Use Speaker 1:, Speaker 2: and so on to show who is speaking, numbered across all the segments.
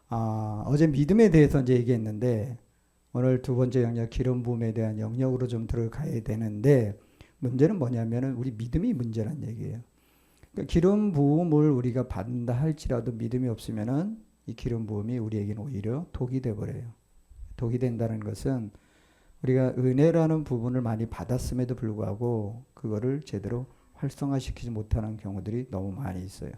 Speaker 1: 어제 믿음에 대해서 이제 얘기했는데 오늘 두 번째 영역 기름 부음에 대한 영역으로 좀 들어가야 되는데 문제는 뭐냐면은 우리 믿음이 문제란 얘기예요. 그러니까 기름 부음을 우리가 받는다 할지라도 믿음이 없으면은 이 기름 부음이 우리에게는 오히려 독이 돼 버려요. 독이 된다는 것은 우리가 은혜라는 부분을 많이 받았음에도 불구하고 그거를 제대로 활성화시키지 못하는 경우들이 너무 많이 있어요.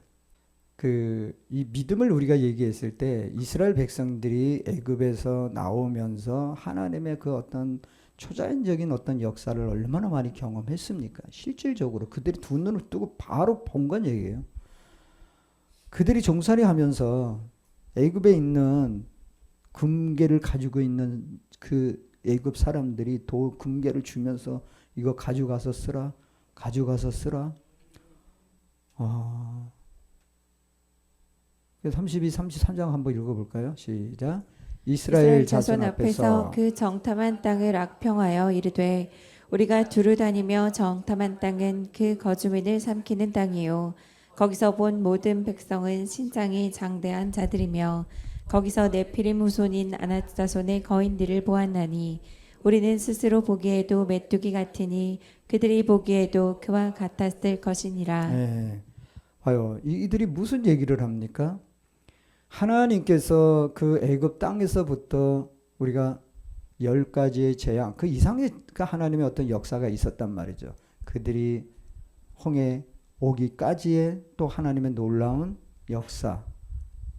Speaker 1: 이 믿음을 우리가 얘기했을 때 이스라엘 백성들이 애굽에서 나오면서 하나님의 그 어떤 초자연적인 어떤 역사를 얼마나 많이 경험했습니까? 실질적으로 그들이 두 눈을 뜨고 바로 본 건 얘기예요. 그들이 종살이 하면서 애굽에 있는 금괴를 가지고 있는 그 애굽 사람들이 금괴를 주면서 이거 가져가서 쓰라, 가져가서 쓰라. 32, 33장 한번 읽어볼까요? 시작. 이스라엘 자손 앞에서
Speaker 2: 그 정탐한 땅을 악평하여 이르되 우리가 두루 다니며 정탐한 땅은 그 거주민을 삼키는 땅이요 거기서 본 모든 백성은 신장이 장대한 자들이며 거기서 네피림 후손인 아낙 자손의 거인들을 보았나니 우리는 스스로 보기에도 메뚜기 같으니 그들이 보기에도 그와 같았을 것이니라.
Speaker 1: 네. 봐요. 이들이 무슨 얘기를 합니까? 하나님께서 그 애굽 땅에서부터 우리가 10가지의 재앙, 그 이상의 하나님의 어떤 역사가 있었단 말이죠. 그들이 홍해 오기까지의 또 하나님의 놀라운 역사,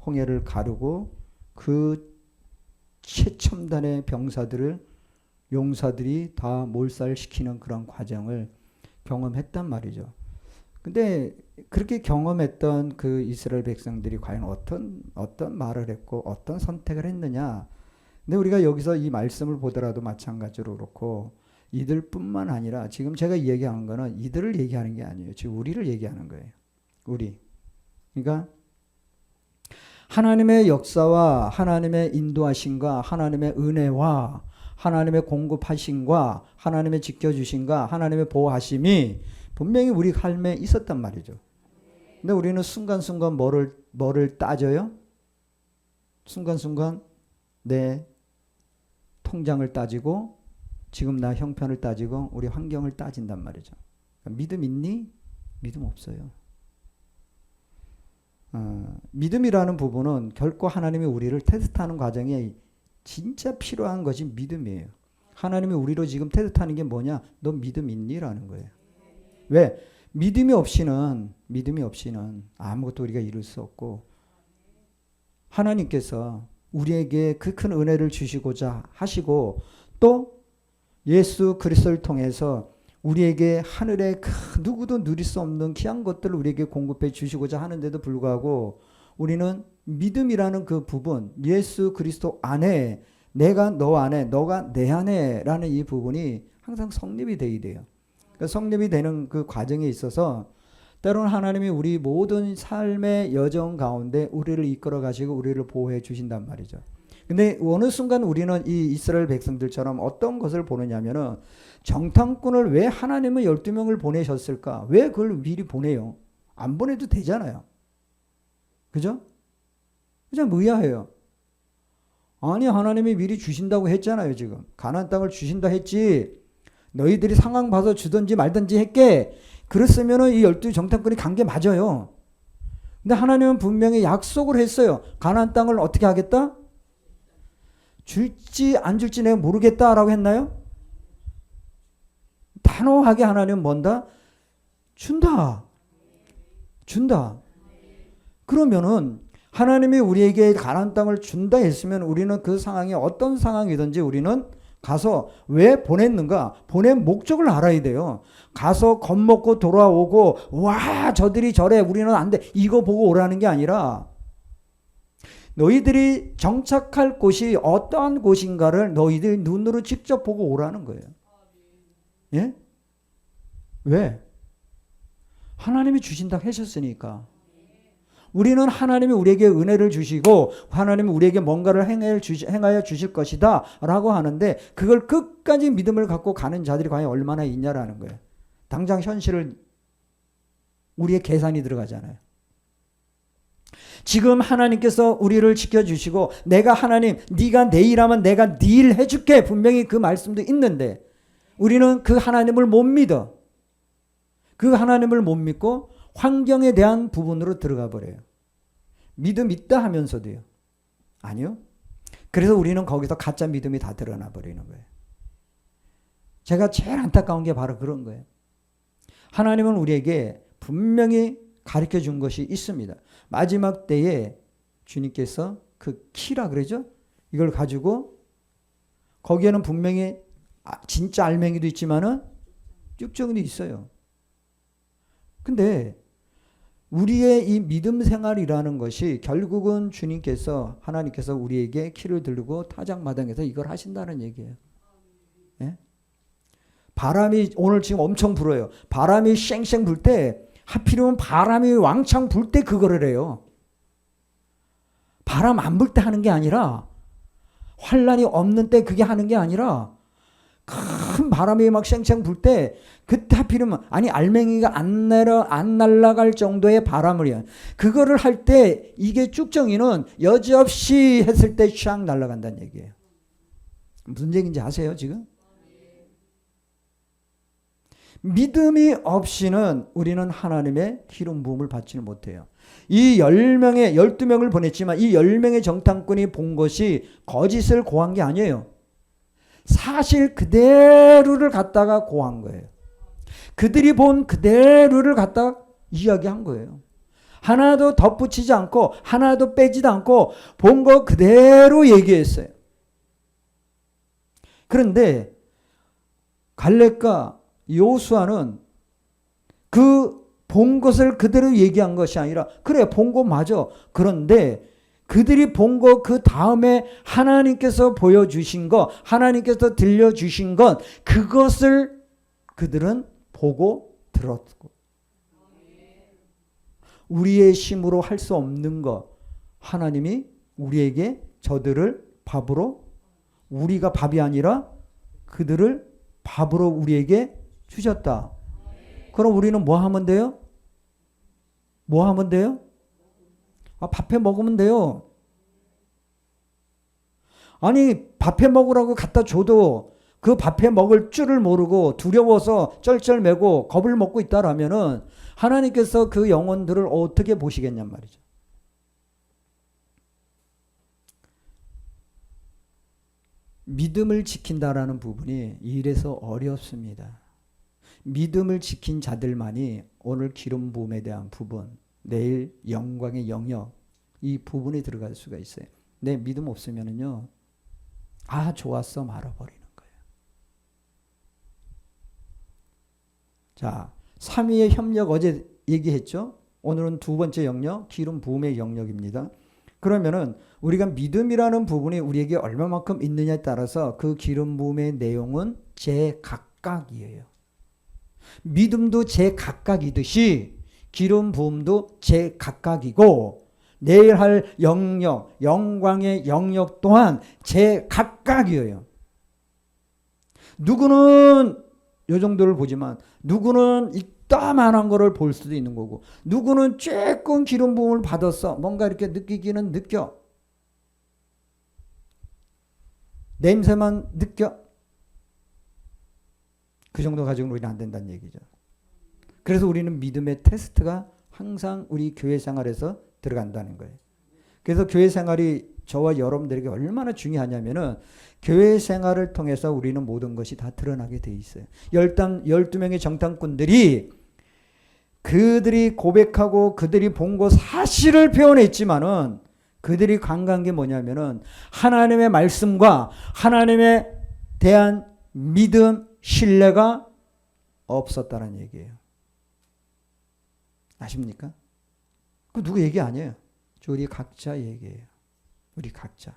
Speaker 1: 홍해를 가르고 그 최첨단의 병사들을 용사들이 다 몰살시키는 그런 과정을 경험했단 말이죠. 근데 그렇게 경험했던 그 이스라엘 백성들이 과연 어떤 말을 했고 어떤 선택을 했느냐. 근데 우리가 여기서 이 말씀을 보더라도 마찬가지로 그렇고 이들뿐만 아니라 지금 제가 얘기하는 거는 이들을 얘기하는 게 아니에요. 지금 우리를 얘기하는 거예요. 우리. 그러니까 하나님의 역사와 하나님의 인도하심과 하나님의 은혜와 하나님의 공급하심과 하나님의 지켜주심과 하나님의 보호하심이 분명히 우리 삶에 있었단 말이죠. 근데 우리는 순간순간 뭐를 따져요? 순간순간 내 통장을 따지고 지금 나 형편을 따지고 우리 환경을 따진단 말이죠. 믿음 있니? 믿음 없어요. 믿음이라는 부분은 결코 하나님이 우리를 테스트하는 과정에 진짜 필요한 것이 믿음이에요. 하나님이 우리로 지금 테스트하는 게 뭐냐? 너 믿음 있니? 라는 거예요. 왜? 믿음이 없이는 아무것도 우리가 이룰 수 없고 하나님께서 우리에게 그 큰 은혜를 주시고자 하시고 또 예수 그리스도를 통해서 우리에게 하늘의 누구도 누릴 수 없는 귀한 것들을 우리에게 공급해 주시고자 하는데도 불구하고 우리는 믿음이라는 그 부분, 예수 그리스도 안에 내가 너 안에 너가 내 안에 라는 이 부분이 항상 성립이 돼야 돼요. 그러니까 성립이 되는 그 과정에 있어서 때로는 하나님이 우리 모든 삶의 여정 가운데 우리를 이끌어 가시고 우리를 보호해 주신단 말이죠. 근데 어느 순간 우리는 이 이스라엘 백성들처럼 어떤 것을 보느냐면은 정탐꾼을 왜 하나님은 12명을 보내셨을까? 왜 그걸 미리 보내요? 안 보내도 되잖아요. 그죠? 그냥 의아해요. 아니 하나님이 미리 주신다고 했잖아요. 지금 가나안 땅을 주신다 했지. 너희들이 상황 봐서 주든지 말든지 했게. 그랬으면은 이 12 정탐꾼이 간 게 맞아요. 근데 하나님은 분명히 약속을 했어요. 가나안 땅을 어떻게 하겠다? 줄지 안 줄지 내가 모르겠다라고 했나요? 단호하게 하나님은 뭔다? 준다. 그러면은 하나님이 우리에게 가나안 땅을 준다 했으면 우리는 그 상황이 어떤 상황이든지 우리는 가서 왜 보냈는가? 보낸 목적을 알아야 돼요. 가서 겁먹고 돌아오고 와 저들이 저래 우리는 안 돼 이거 보고 오라는 게 아니라 너희들이 정착할 곳이 어떠한 곳인가를 너희들이 눈으로 직접 보고 오라는 거예요. 예? 왜? 하나님이 주신다 하셨으니까. 우리는 하나님이 우리에게 은혜를 주시고 하나님이 우리에게 뭔가를 행하여 주실 것이다 라고 하는데 그걸 끝까지 믿음을 갖고 가는 자들이 과연 얼마나 있냐라는 거예요. 당장 현실을 우리의 계산이 들어가잖아요. 지금 하나님께서 우리를 지켜주시고 내가 하나님 네가 내 일하면 내가 네 일 해줄게 분명히 그 말씀도 있는데 우리는 그 하나님을 못 믿어. 그 하나님을 못 믿고 환경에 대한 부분으로 들어가 버려요. 믿음 있다 하면서도요. 아니요. 그래서 우리는 거기서 가짜 믿음이 다 드러나 버리는 거예요. 제가 제일 안타까운 게 바로 그런 거예요. 하나님은 우리에게 분명히 가르쳐 준 것이 있습니다. 마지막 때에 주님께서 그 키라 그러죠? 이걸 가지고 거기에는 분명히 진짜 알맹이도 있지만은 쭉정이도 있어요. 근데 우리의 이 믿음 생활이라는 것이 결국은 주님께서 하나님께서 우리에게 키를 들고 타작마당에서 이걸 하신다는 얘기예요. 예? 바람이 오늘 지금 엄청 불어요. 바람이 쌩쌩 불 때 하필이면 바람이 왕창 불 때 그거를 해요. 바람 안 불 때 하는 게 아니라 환란이 없는 때 그게 하는 게 아니라 큰 바람이 막 쌩쌩 불 때 그때 하필이면 아니 알맹이가 안 날아갈 정도의 바람을요. 그거를 할 때 이게 쭉정이는 여지없이 했을 때 샥 날아간다는 얘기예요. 무슨 얘기인지 아세요 지금? 믿음이 없이는 우리는 하나님의 기름 부음을 받지는 못해요. 이 10명의 12명을 보냈지만 이 10명의 정탐꾼이 본 것이 거짓을 고한 게 아니에요. 사실 그대로를 갖다가 고한 거예요. 그들이 본 그대로를 갖다가 이야기한 거예요. 하나도 덧붙이지 않고 하나도 빼지도 않고 본 거 그대로 얘기했어요. 그런데 갈렙과 여호수아는 그 본 것을 그대로 얘기한 것이 아니라 그래 본 거 맞아. 그런데 그들이 본 거 그 다음에 하나님께서 보여주신 것 하나님께서 들려주신 것 그것을 그들은 보고 들었고 우리의 힘으로 할 수 없는 것 하나님이 우리에게 저들을 밥으로 우리가 밥이 아니라 그들을 밥으로 우리에게 주셨다. 그럼 우리는 뭐 하면 돼요? 뭐 하면 돼요? 밥해 먹으면 돼요. 아니 밥해 먹으라고 갖다 줘도 그 밥해 먹을 줄을 모르고 두려워서 쩔쩔매고 겁을 먹고 있다라면은 하나님께서 그 영혼들을 어떻게 보시겠냔 말이죠. 믿음을 지킨다라는 부분이 이래서 어렵습니다. 믿음을 지킨 자들만이 오늘 기름 부음에 대한 부분, 내일 영광의 영역 이 부분에 들어갈 수가 있어요. 내 믿음 없으면은요, 좋았어 말아버리는 거예요. 자, 3위의 협력 어제 얘기했죠. 오늘은 두 번째 영역, 기름 부음의 영역입니다. 그러면은 우리가 믿음이라는 부분이 우리에게 얼마만큼 있느냐에 따라서 그 기름 부음의 내용은 제각각이에요. 믿음도 제각각이듯이 기름 부음도 제각각이고 내일 할 영역, 영광의 영역 또한 제각각이에요. 누구는 요 정도를 보지만 누구는 이따만한 거를 볼 수도 있는 거고 누구는 조금 기름 부음을 받았어. 뭔가 이렇게 느끼기는 느껴. 냄새만 느껴. 그 정도 가지고는 우리는 안 된다는 얘기죠. 그래서 우리는 믿음의 테스트가 항상 우리 교회 생활에서 들어간다는 거예요. 그래서 교회 생활이 저와 여러분들에게 얼마나 중요하냐면은 교회 생활을 통해서 우리는 모든 것이 다 드러나게 돼 있어요. 12명의 정탐꾼들이 그들이 고백하고 그들이 본 거 사실을 표현했지만은 그들이 강간 게 뭐냐면은 하나님의 말씀과 하나님에 대한 믿음, 신뢰가 없었다는 얘기예요. 아십니까? 그 누구 얘기 아니에요. 우리 각자 얘기예요. 우리 각자.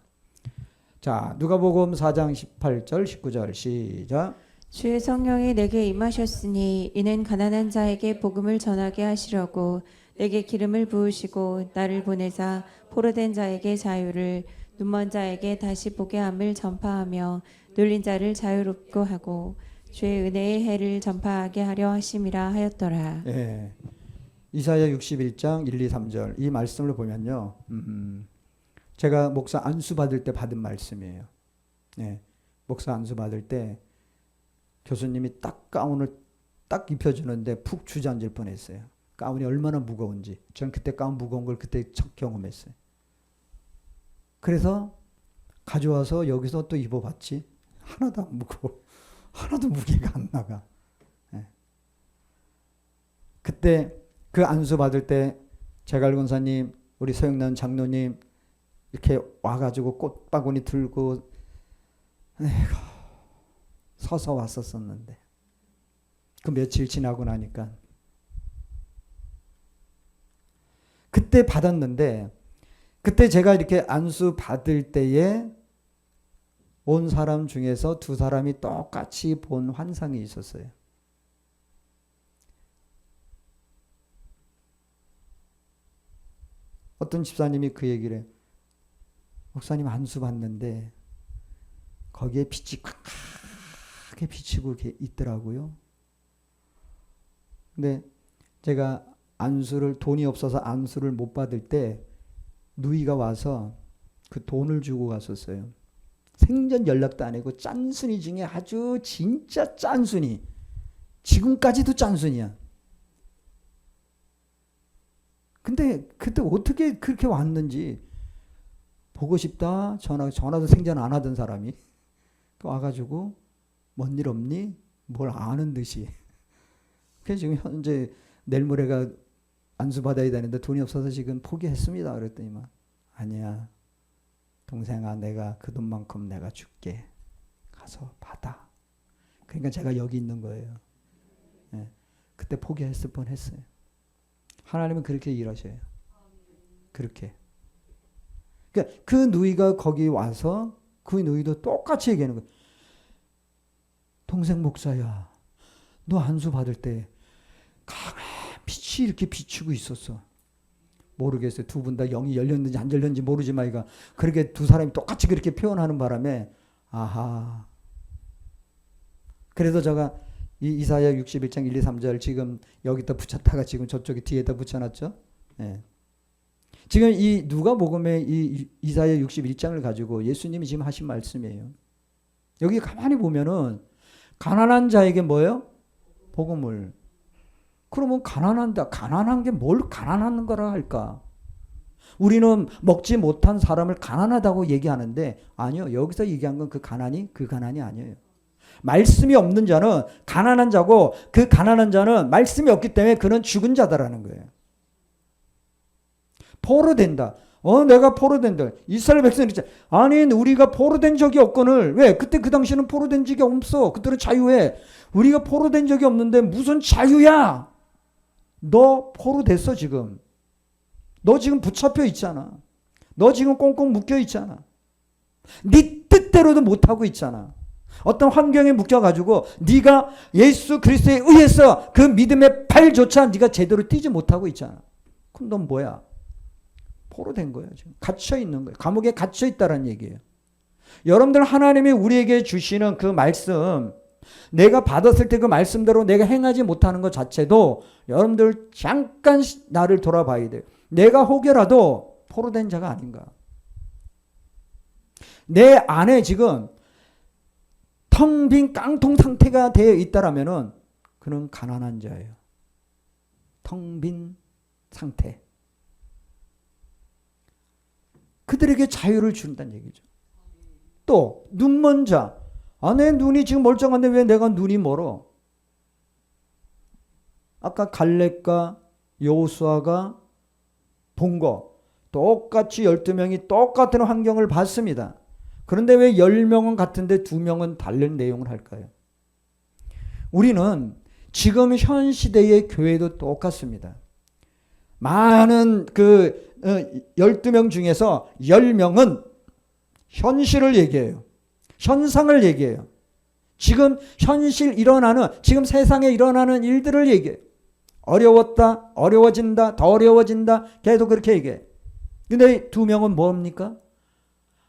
Speaker 1: 자, 누가복음 4장 18절 19절 시작.
Speaker 2: 주의 성령이 내게 임하셨으니 이는 가난한 자에게 복음을 전하게 하시려고 내게 기름을 부으시고 나를 보내사 포로된 자에게 자유를 눈먼 자에게 다시 보게 함을 전파하며 눌린 자를 자유롭고 하고 주의 은혜의 해를 전파하게 하려 하심이라 하였더라.
Speaker 1: 예. 이사야 61장 1, 2, 3절 이 말씀을 보면요. 제가 목사 안수 받을 때 받은 말씀이에요. 네, 목사 안수 받을 때 교수님이 딱 가운을 딱 입혀주는데 푹 주저앉을 뻔했어요. 가운이 얼마나 무거운지. 전 그때 가운 무거운 걸 그때 첫 경험했어요. 그래서 가져와서 여기서 또 입어봤지. 하나도 안 무거워. 하나도 무게가 안 나가. 네. 그때 그 안수 받을 때 제갈 권사님, 우리 서영란 장로님 이렇게 와가지고 꽃바구니 들고 서서 왔었었는데 그 며칠 지나고 나니까 그때 받았는데 그때 제가 이렇게 안수 받을 때에 온 사람 중에서 두 사람이 똑같이 본 환상이 있었어요. 어떤 집사님이 그 얘기를 해요. 목사님 안수 받는데 거기에 빛이 크게 비치고 이렇게 있더라고요. 근데 제가 안수를 돈이 없어서 안수를 못 받을 때 누이가 와서 그 돈을 주고 갔었어요. 생전 연락도 안 하고 짠순이 중에 아주 진짜 짠순이. 지금까지도 짠순이야. 근데 그때 어떻게 그렇게 왔는지 보고 싶다. 전화도 생전 안 하던 사람이 와가지고 뭔 일 없니? 뭘 아는 듯이. 그래서 지금 현재 내일 모레가 안수 받아야 되는데 돈이 없어서 지금 포기했습니다. 그랬더니만 아니야. 동생아 내가 그 돈만큼 내가 줄게. 가서 받아. 그러니까 제가 여기 있는 거예요. 네. 그때 포기했을 뻔했어요. 하나님은 그렇게 일하셔요. 그렇게. 그러니까 그 누이가 거기 와서 그 누이도 똑같이 얘기하는 거예요. 동생 목사야. 너 안수 받을 때 강한 빛이 이렇게 비추고 있었어. 모르겠어요. 두 분 다 영이 열렸는지 안 열렸는지 모르지만 이가 그렇게 두 사람이 똑같이 그렇게 표현하는 바람에 아하. 그래서 제가 이 이사야 61장 1, 2, 3절 지금 여기다 붙였다가 지금 저쪽에 뒤에다 붙여놨죠. 네. 지금 이 누가복음의 이 이사야 61장을 가지고 예수님이 지금 하신 말씀이에요. 여기 가만히 보면은 가난한 자에게 뭐예요? 복음을. 그러면 가난한 게 뭘 가난한 거라 할까? 우리는 먹지 못한 사람을 가난하다고 얘기하는데 아니요. 여기서 얘기한 건 그 가난이 아니에요. 말씀이 없는 자는 가난한 자고 그 가난한 자는 말씀이 없기 때문에 그는 죽은 자다라는 거예요. 포로된다. 내가 포로된다. 이스라엘 백성이 있잖아. 아니 우리가 포로된 적이 없거늘. 왜? 그때 그 당시에는 포로된 적이 없어. 그때는 자유해. 우리가 포로된 적이 없는데 무슨 자유야. 너 포로됐어 지금. 너 지금 붙잡혀 있잖아. 너 지금 꽁꽁 묶여 있잖아. 네 뜻대로도 못하고 있잖아. 어떤 환경에 묶여가지고 네가 예수 그리스도에 의해서 그 믿음의 발조차 네가 제대로 뛰지 못하고 있잖아. 그럼 넌 뭐야? 포로된 거예요. 지금 갇혀 있는 거예요. 감옥에 갇혀 있다는 얘기예요. 여러분들 하나님이 우리에게 주시는 그 말씀 내가 받았을 때 그 말씀대로 내가 행하지 못하는 것 자체도 여러분들 잠깐 나를 돌아봐야 돼요. 내가 혹여라도 포로된 자가 아닌가. 내 안에 지금 텅 빈 깡통 상태가 되어 있다라면은 그는 가난한 자예요. 텅 빈 상태. 그들에게 자유를 준다는 얘기죠. 또 눈먼 자. 내 눈이 지금 멀쩡한데 왜 내가 눈이 멀어? 아까 갈렙과 여호수아가 본 거 똑같이 12명이 똑같은 환경을 봤습니다. 그런데 왜 10명은 같은데 2명은 다른 내용을 할까요? 우리는 지금 현 시대의 교회도 똑같습니다. 많은 12명 중에서 10명은 현실을 얘기해요. 현상을 얘기해요. 지금 현실 일어나는 지금 세상에 일어나는 일들을 얘기해요. 어려웠다, 어려워진다, 더 어려워진다 계속 그렇게 얘기해요. 근데 2명은 뭡니까?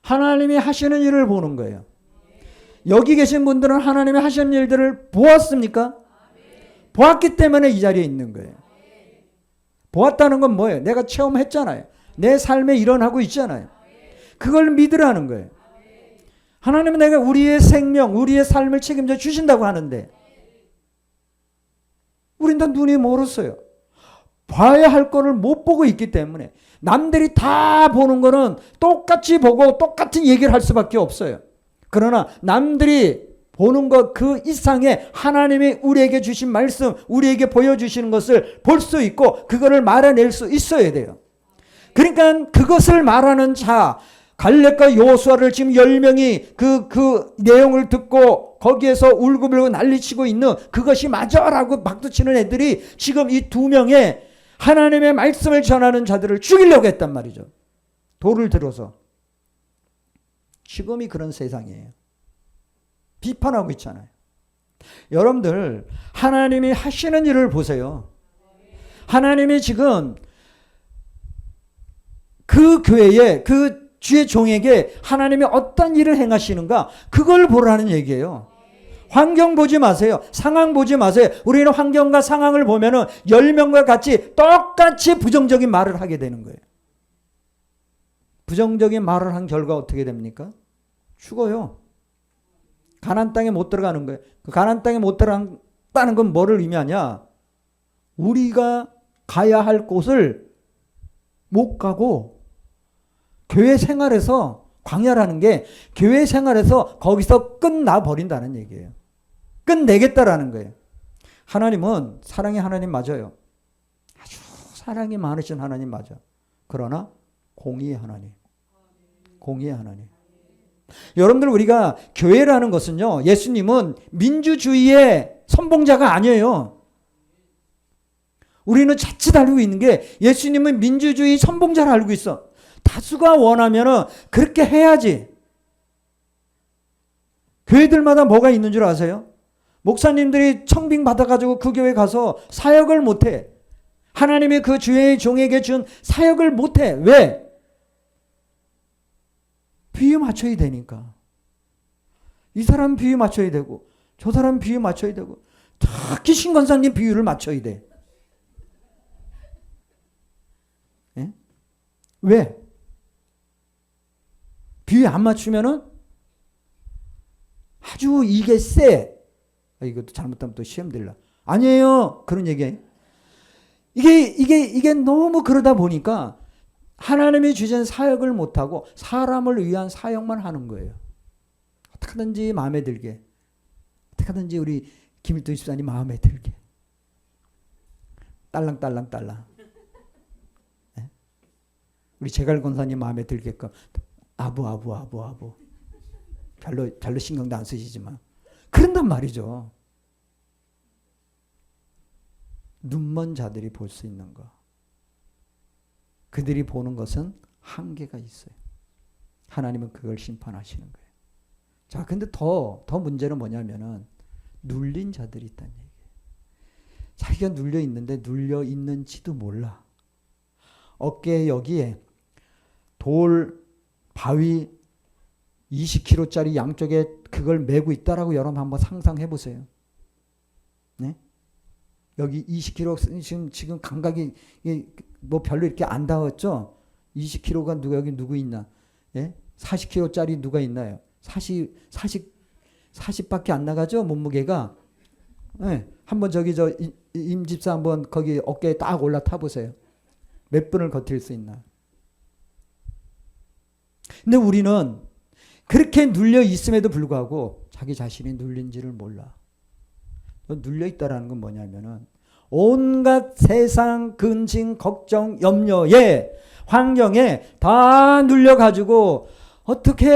Speaker 1: 하나님이 하시는 일을 보는 거예요. 여기 계신 분들은 하나님이 하시는 일들을 보았습니까? 보았기 때문에 이 자리에 있는 거예요. 보았다는 건 뭐예요? 내가 체험했잖아요. 내 삶에 일어나고 있잖아요. 그걸 믿으라는 거예요. 하나님은 내가 우리의 생명, 우리의 삶을 책임져 주신다고 하는데 우린 다 눈이 멀었어요. 봐야 할 거를 못 보고 있기 때문에 남들이 다 보는 거는 똑같이 보고 똑같은 얘기를 할 수밖에 없어요. 그러나 남들이 보는 것 그 이상의 하나님이 우리에게 주신 말씀, 우리에게 보여주시는 것을 볼 수 있고 그거를 말해낼 수 있어야 돼요. 그러니까 그것을 말하는 자, 갈렙과 여호수아를 지금 10명이 그 내용을 듣고 거기에서 울고불고 난리치고 있는 그것이 맞아라고 박두치는 애들이 지금 이 2명의 하나님의 말씀을 전하는 자들을 죽이려고 했단 말이죠. 돌을 들어서. 지금이 그런 세상이에요. 비판하고 있잖아요. 여러분들 하나님이 하시는 일을 보세요. 하나님이 지금 그 교회에 그 주의 종에게 하나님이 어떤 일을 행하시는가 그걸 보라는 얘기예요. 환경 보지 마세요. 상황 보지 마세요. 우리는 환경과 상황을 보면은 10명과 같이 똑같이 부정적인 말을 하게 되는 거예요. 부정적인 말을 한 결과 어떻게 됩니까? 죽어요. 가나안 땅에 못 들어가는 거예요. 그 가나안 땅에 못 들어간다는 건 뭐를 의미하냐? 우리가 가야 할 곳을 못 가고 교회 생활에서 광야라는 게 교회 생활에서 거기서 끝나 버린다는 얘기예요. 끝내겠다라는 거예요. 하나님은 사랑의 하나님 맞아요. 아주 사랑이 많으신 하나님 맞아. 그러나 공의의 하나님. 공의의 하나님. 여러분들 우리가 교회라는 것은요. 예수님은 민주주의의 선봉자가 아니에요. 우리는 자칫 알고 있는 게 예수님은 민주주의 선봉자를 알고 있어. 다수가 원하면은 그렇게 해야지. 교회들마다 뭐가 있는 줄 아세요? 목사님들이 청빙 받아가지고 그 교회 가서 사역을 못해. 하나님이 그 주의 종에게 준 사역을 못해. 왜? 비유 맞춰야 되니까. 이 사람 비유 맞춰야 되고 저 사람 비유 맞춰야 되고 특히 신권사님 비유를 맞춰야 돼. 예? 왜? 비유 안 맞추면은 아주 이게 세. 이것도 잘못하면 또 시험 들라. 아니에요. 그런 얘기예요. 이게 너무 그러다 보니까 하나님이 주신 사역을 못하고 사람을 위한 사역만 하는 거예요. 어떻게든지 마음에 들게. 어떻게든지 우리 김일도 집사님 마음에 들게. 딸랑딸랑딸랑. 네? 우리 제갈 권사님 마음에 들게끔. 아부. 별로 신경도 안 쓰시지만. 그런단 말이죠. 눈먼 자들이 볼 수 있는 거. 그들이 보는 것은 한계가 있어요. 하나님은 그걸 심판하시는 거예요. 자, 근데 더 문제는 뭐냐면은 눌린 자들이 있다는 얘기예요. 자기가 눌려 있는데 눌려 있는지도 몰라. 어깨 여기에 돌 바위 20kg짜리 양쪽에 그걸 메고 있다라고 여러분 한번 상상해 보세요. 네? 여기 20kg 지금 감각이 뭐 별로 이렇게 안 닿았죠? 20kg가 여기 누구 있나? 예? 40kg짜리 누가 있나요? 40밖에 안 나가죠? 몸무게가. 예. 한번 저기 임집사 한번 거기 어깨에 딱 올라타 보세요. 몇 분을 버틸 수 있나? 근데 우리는 그렇게 눌려 있음에도 불구하고 자기 자신이 눌린지를 몰라. 눌려 있다라는 건 뭐냐면은 온갖 세상 근심 걱정 염려에 환경에 다 눌려 가지고 어떻게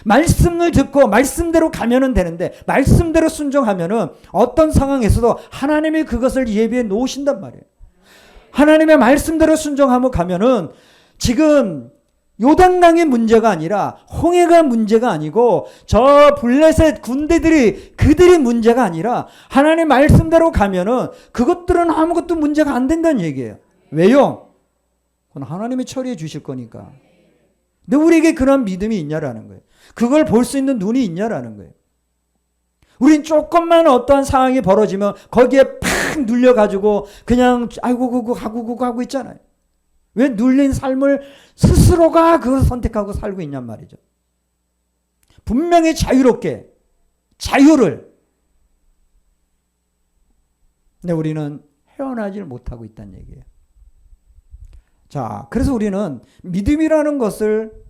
Speaker 1: 말씀을 듣고 말씀대로 가면은 되는데 말씀대로 순종하면은 어떤 상황에서도 하나님이 그것을 예비해 놓으신단 말이에요. 하나님의 말씀대로 순종하며 가면은 지금 요단강의 문제가 아니라 홍해가 문제가 아니고 저 블레셋 군대들이 그들이 문제가 아니라 하나님 말씀대로 가면은 그것들은 아무것도 문제가 안 된다는 얘기예요. 왜요? 그건 하나님이 처리해 주실 거니까. 근데 우리에게 그런 믿음이 있냐라는 거예요. 그걸 볼 수 있는 눈이 있냐라는 거예요. 우린 조금만 어떠한 상황이 벌어지면 거기에 팍 막 눌려가지고 그냥 아이고 그거 하고 있잖아요. 왜 눌린 삶을 스스로가 그걸 선택하고 살고 있냔 말이죠. 분명히 자유롭게 자유를. 근데 우리는 헤어나질 못하고 있다는 얘기예요. 자, 그래서 우리는 믿음이라는 것을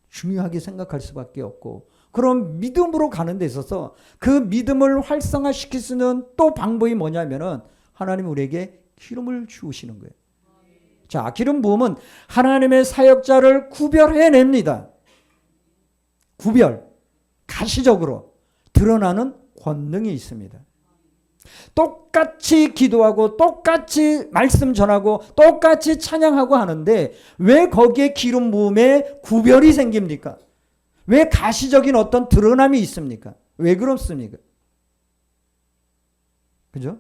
Speaker 1: 중요하게 생각할 수밖에 없고, 그럼 믿음으로 가는 데 있어서 그 믿음을 활성화시킬 수 있는 또 방법이 뭐냐면은 하나님 우리에게 기름을 주시는 거예요. 자, 기름 부음은 하나님의 사역자를 구별해냅니다. 구별, 가시적으로 드러나는 권능이 있습니다. 똑같이 기도하고 똑같이 말씀 전하고 똑같이 찬양하고 하는데 왜 거기에 기름 부음에 구별이 생깁니까? 왜 가시적인 어떤 드러남이 있습니까? 왜 그렇습니까? 그죠?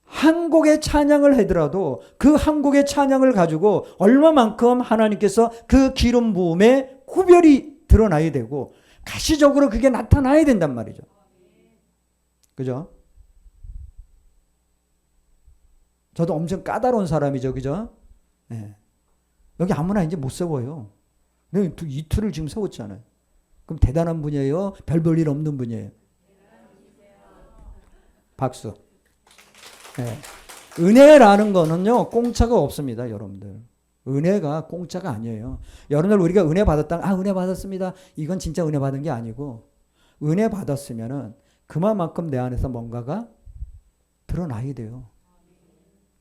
Speaker 1: 한 곡의 찬양을 하더라도 그 한 곡의 찬양을 가지고 얼마만큼 하나님께서 그 기름 부음에 구별이 드러나야 되고 가시적으로 그게 나타나야 된단 말이죠. 그죠? 저도 엄청 까다로운 사람이죠. 그죠? 네. 여기 아무나 이제 못 세워요. 내가 이틀을 지금 세웠잖아요. 그럼 대단한 분이에요? 별 볼 일 없는 분이에요? 박수. 네. 은혜라는 거는요, 공짜가 없습니다, 여러분들. 은혜가 공짜가 아니에요. 여러분들 우리가 은혜 받았다, 은혜 받았습니다. 이건 진짜 은혜 받은 게 아니고, 은혜 받았으면은 그만큼 내 안에서 뭔가가 드러나야 돼요.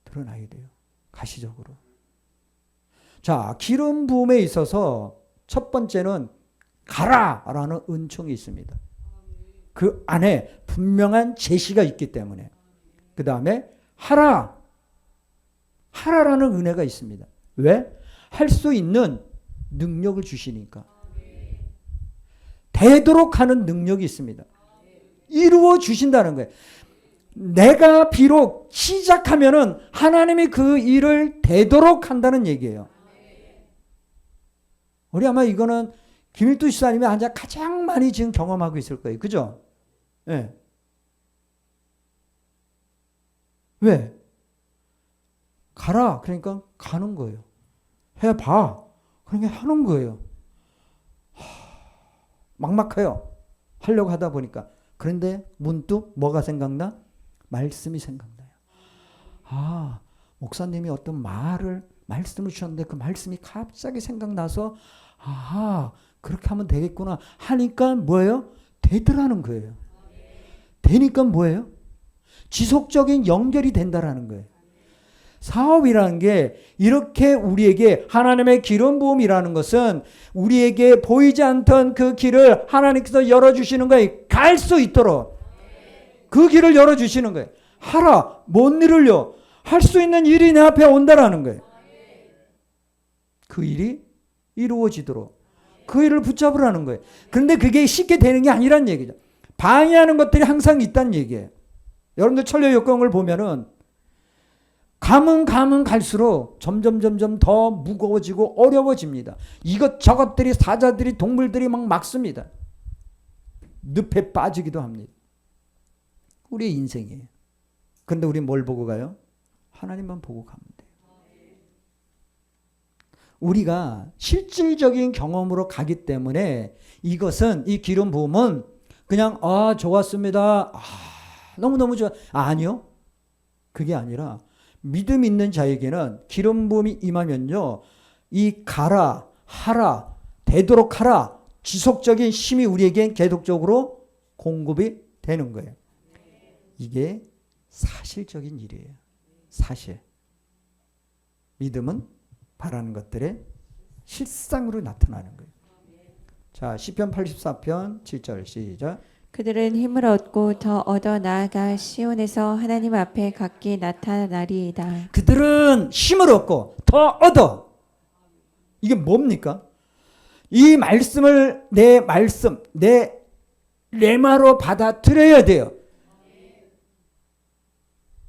Speaker 1: 드러나야 돼요. 가시적으로. 자, 기름 부음에 있어서 첫 번째는 가라라는 은총이 있습니다. 그 안에 분명한 제시가 있기 때문에. 그 다음에 하라라는 은혜가 있습니다. 왜? 할 수 있는 능력을 주시니까. 되도록 하는 능력이 있습니다. 이루어 주신다는 거예요. 내가 비록 시작하면은 하나님이 그 일을 되도록 한다는 얘기예요. 우리 아마 이거는 김일두 시사님이 앉아 가장 많이 지금 경험하고 있을 거예요. 그죠? 예. 네. 왜? 가라. 그러니까 가는 거예요. 해봐. 그러니까 하는 거예요. 막막해요. 하려고 하다 보니까. 그런데 문득 뭐가 생각나? 말씀이 생각나요. 목사님이 어떤 말씀을 주셨는데 그 말씀이 갑자기 생각나서 그렇게 하면 되겠구나 하니까 뭐예요? 되더라는 거예요. 되니까 뭐예요? 지속적인 연결이 된다라는 거예요. 사업이라는 게 이렇게 우리에게 하나님의 기름 부음이라는 것은 우리에게 보이지 않던 그 길을 하나님께서 열어주시는 거예요. 갈 수 있도록 그 길을 열어주시는 거예요. 하라. 뭔 일을요? 할 수 있는 일이 내 앞에 온다라는 거예요. 그 일이 이루어지도록 그 일을 붙잡으라는 거예요. 그런데 그게 쉽게 되는 게 아니란 얘기죠. 방해하는 것들이 항상 있다는 얘기예요. 여러분들 천려 역경을 보면은 가면 갈수록 점점 더 무거워지고 어려워집니다. 이것저것들이 사자들이 동물들이 막 막습니다. 늪에 빠지기도 합니다. 우리의 인생이에요. 그런데 우리 뭘 보고 가요? 하나님만 보고 가면 돼요. 우리가 실질적인 경험으로 가기 때문에 이것은 이 기름 부음은 그냥 좋았습니다. 너무너무 좋아. 아니요. 그게 아니라 믿음 있는 자에게는 기름 부음이 임하면요. 이 가라, 하라, 되도록 하라, 지속적인 힘이 우리에게 계속적으로 공급이 되는 거예요. 이게 사실적인 일이에요. 사실. 믿음은 바라는 것들의 실상으로 나타나는 거예요. 자, 시편 84편 7절 시작.
Speaker 2: 그들은 힘을 얻고 더 얻어 나아가 시온에서 하나님 앞에 각기 나타나리이다.
Speaker 1: 그들은 힘을 얻고 더 얻어. 이게 뭡니까? 이 말씀을 내 레마로 받아들여야 돼요.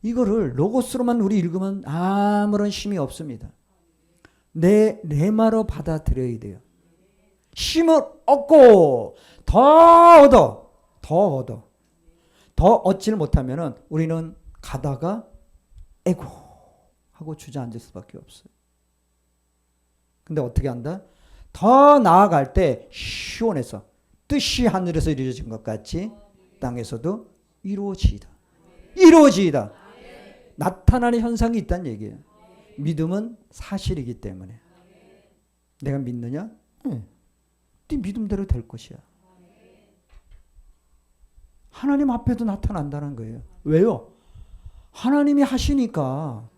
Speaker 1: 이거를 로고스로만 우리 읽으면 아무런 힘이 없습니다. 내 레마로 받아들여야 돼요. 힘을 얻고 더 얻어. 더 얻지를 못하면은 우리는 가다가 에고 하고 주저앉을 수밖에 없어요. 근데 어떻게 한다? 더 나아갈 때 시온에서 뜻이 하늘에서 이루어진 것 같이 땅에서도 이루어지이다. 이루어지이다. 나타나는 현상이 있다는 얘기예요. 믿음은 사실이기 때문에. 내가 믿느냐? 네. 네 믿음대로 될 것이야. 하나님 앞에도 나타난다는 거예요. 왜요? 하나님이 하시니까.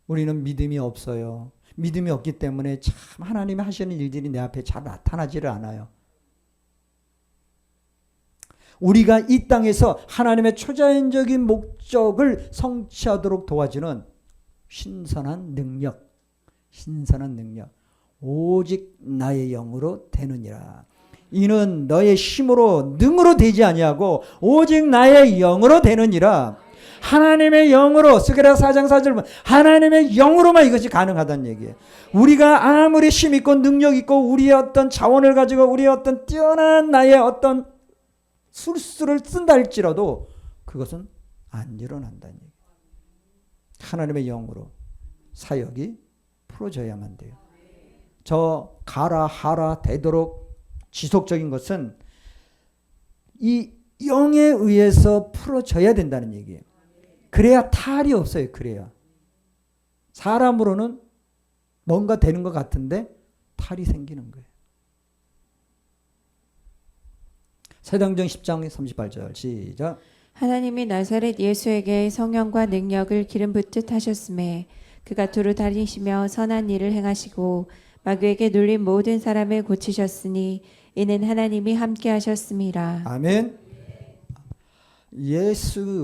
Speaker 1: 우리는 믿음이 없어요. 믿음이 없기 때문에 참 하나님이 하시는 일들이 내 앞에 잘 나타나지를 않아요. 우리가 이 땅에서 하나님의 초자연적인 목적을 성취하도록 도와주는 신선한 능력, 오직 나의 영으로 되느니라. 이는 너의 힘으로 능으로 되지 아니하고 오직 나의 영으로 되느니라. 하나님의 영으로, 스가랴 4장 4절 보면 하나님의 영으로만 이것이 가능하다는 얘기예요. 우리가 아무리 힘 있고 능력 있고 우리의 어떤 자원을 가지고 우리의 어떤 뛰어난 나의 어떤 술수를 쓴다 할지라도 그것은 안 일어난다는 얘기예요. 하나님의 영으로 사역이 풀어져야만 돼요. 저 가라 하라 되도록 지속적인 것은 이 영에 의해서 풀어져야 된다는 얘기예요. 그래야 탈이 없어요. 그래야. 사람으로는 뭔가 되는 것 같은데 탈이 생기는 거예요. 사도행전 10장 38절 시작.
Speaker 2: 하나님이 나사렛 예수에게 성령과 능력을 기름 붓듯 하셨음에 그가 두루 다니시며 선한 일을 행하시고 마귀에게 눌린 모든 사람을 고치셨으니 이는 하나님이 함께 하셨음이라.
Speaker 1: 아멘.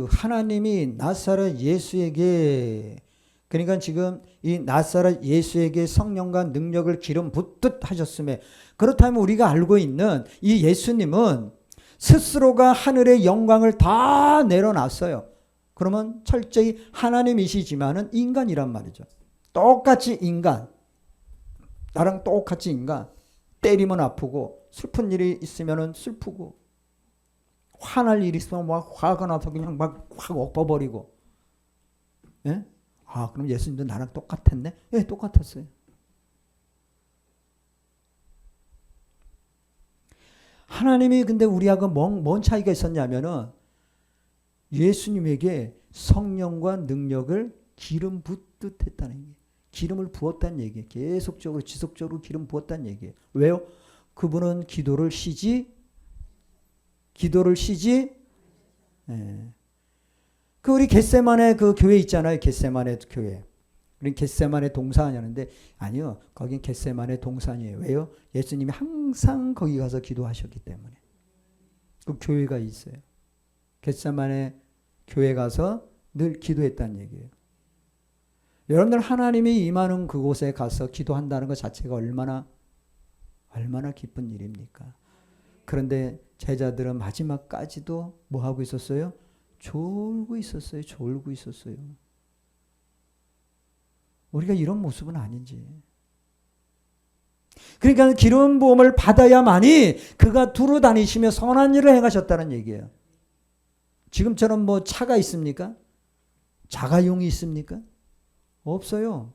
Speaker 1: 하나님이 나사렛 예수에게, 그러니까 지금 이 나사렛 예수에게 성령과 능력을 기름 붓듯 하셨음에, 그렇다면 우리가 알고 있는 이 예수님은 스스로가 하늘의 영광을 다 내려놨어요. 그러면 철저히 하나님이시지만은 인간이란 말이죠. 똑같이 인간, 나랑 똑같이 인간. 때리면 아프고 슬픈 일이 있으면 슬프고 화날 일이 있으면 막 화가 나서 그냥 막 확 엎어버리고. 예? 아, 그럼 예수님도 나랑 똑같았네? 예, 똑같았어요. 하나님이 근데 우리하고 뭔 차이가 있었냐면은 예수님에게 성령과 능력을 기름 붓듯 했다는 얘기예요. 기름을 부었다는 얘기예요. 계속적으로 지속적으로 기름 부었다는 얘기예요. 왜요? 그분은 기도를 쉬지. 예. 그 우리 겟세마네 그 교회 있잖아요. 겟세마네 교회. 우리 겟세마네 동산이었는데 아니요. 거긴 겟세마네 동산이에요. 왜요? 예수님이 항상 거기 가서 기도하셨기 때문에. 그 교회가 있어요. 겟세마네 교회 가서 늘 기도했다는 얘기예요. 여러분들 하나님이 임하는 그곳에 가서 기도한다는 것 자체가 얼마나 기쁜 일입니까? 그런데 제자들은 마지막까지도 뭐 하고 있었어요? 졸고 있었어요. 우리가 이런 모습은 아닌지. 그러니까 기름 부음을 받아야만이 그가 두루 다니시며 선한 일을 행하셨다는 얘기예요. 지금처럼 뭐 차가 있습니까? 자가용이 있습니까? 없어요.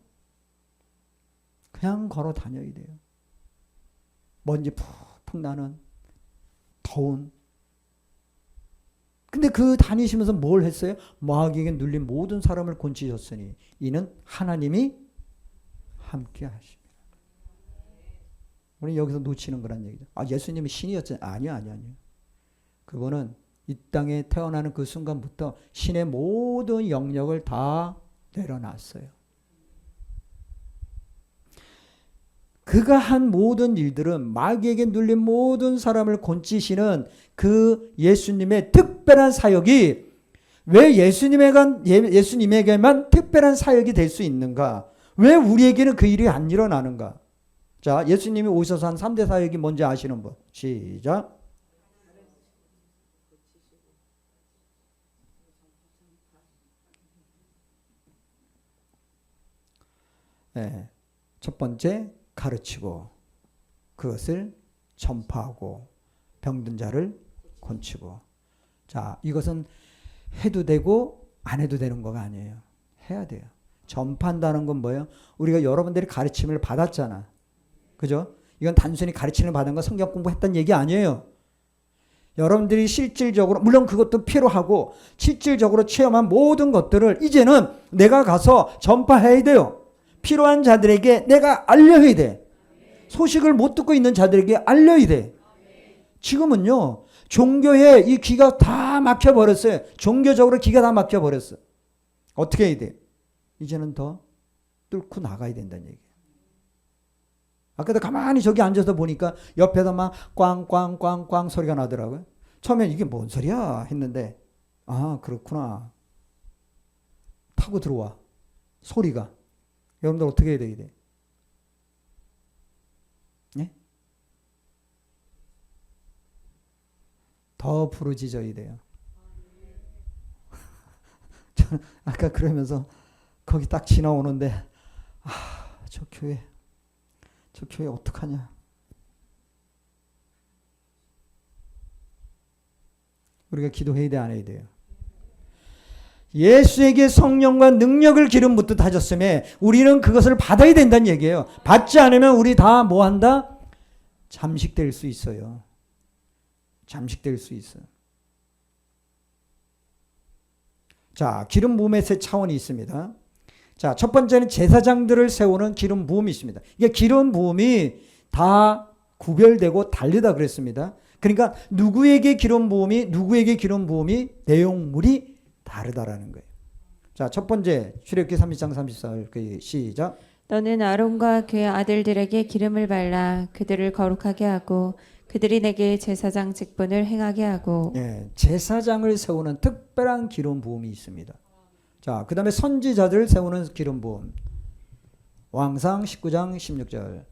Speaker 1: 그냥 걸어 다녀야 돼요. 먼지 푹푹 나는 더운. 근데 그 다니시면서 뭘 했어요? 마귀에게 눌린 모든 사람을 곤치셨으니 이는 하나님이 함께 하십니다. 우리 여기서 놓치는 거란 얘기죠. 아, 예수님이 신이었잖아요. 아니요. 그거는 이 땅에 태어나는 그 순간부터 신의 모든 영역을 다 내려놨어요. 그가 한 모든 일들은 마귀에게 눌린 모든 사람을 곤치시는 그 예수님의 특별한 사역이 왜 예수님에게만 특별한 사역이 될 수 있는가? 왜 우리에게는 그 일이 안 일어나는가? 자, 예수님이 오셔서 한 3대 사역이 뭔지 아시는 분? 시작. 네. 첫 번째, 가르치고 그것을 전파하고 병든 자를 건치고. 자, 이것은 해도 되고 안 해도 되는 거가 아니에요. 해야 돼요. 전파한다는 건 뭐예요? 우리가 여러분들이 가르침을 받았잖아. 그죠? 이건 단순히 가르침을 받은 거 성경 공부했다는 얘기 아니에요. 여러분들이 실질적으로, 물론 그것도 필요하고 실질적으로 체험한 모든 것들을 이제는 내가 가서 전파해야 돼요. 필요한 자들에게 내가 알려야 돼. 소식을 못 듣고 있는 자들에게 알려야 돼. 지금은요, 종교에 이 귀가 다 막혀버렸어요. 종교적으로 귀가 다 막혀버렸어. 어떻게 해야 돼? 이제는 더 뚫고 나가야 된다는 얘기예요. 아까도 가만히 저기 앉아서 보니까 옆에서 막 꽝꽝꽝꽝 소리가 나더라고요. 처음엔 이게 뭔 소리야 했는데, 아, 그렇구나. 타고 들어와. 소리가. 여러분들 어떻게 해야 돼? 네? 더 부르짖어야 돼요. 저는 아까 그러면서 거기 딱 지나오는데, 아, 저 교회 어떡하냐. 우리가 기도해야 돼, 안 해야 돼요? 예수에게 성령과 능력을 기름 붓듯 하셨음에 우리는 그것을 받아야 된다는 얘기예요. 받지 않으면 우리 다 뭐 한다? 잠식될 수 있어요. 잠식될 수 있어요. 자, 기름 부음의 세 차원이 있습니다. 자, 첫 번째는 제사장들을 세우는 기름 부음이 있습니다. 이게 기름 부음이 다 구별되고 다르다 그랬습니다. 그러니까 누구에게 기름 부음이 내용물이 다르다라는 거예요. 자, 첫 번째 출애굽기 30장 34절 시작.
Speaker 2: 너는 아론과 그의 아들들에게 기름을 발라 그들을 거룩하게 하고 그들이 내게 제사장 직분을 행하게 하고.
Speaker 1: 예, 제사장을 세우는 특별한 기름 부음이 있습니다. 자, 그 다음에 선지자들을 세우는 기름 부음. 왕상 19장 16절.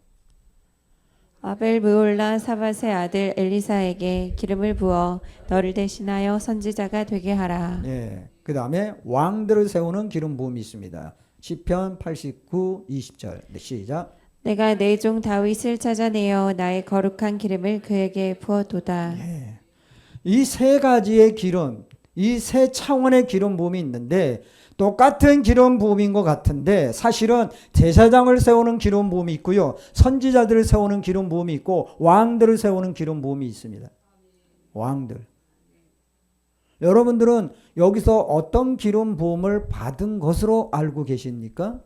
Speaker 2: 아벨 무올라 사밧의 아들 엘리사에게 기름을 부어 너를 대신하여 선지자가 되게 하라.
Speaker 1: 예, 그 다음에 왕들을 세우는 기름 부음이 있습니다. 시편 89, 20절. 네, 시작.
Speaker 2: 내가 내 종 다윗을 찾아내어 나의 거룩한 기름을 그에게 부어도다.
Speaker 1: 예. 이 세 가지의 기름, 이 세 차원의 기름 부음이 있는데 똑같은 기름 부음인 것 같은데 사실은 제사장을 세우는 기름 부음이 있고요. 선지자들을 세우는 기름 부음이 있고 왕들을 세우는 기름 부음이 있습니다. 왕들. 여러분들은 여기서 어떤 기름 부음을 받은 것으로 알고 계십니까?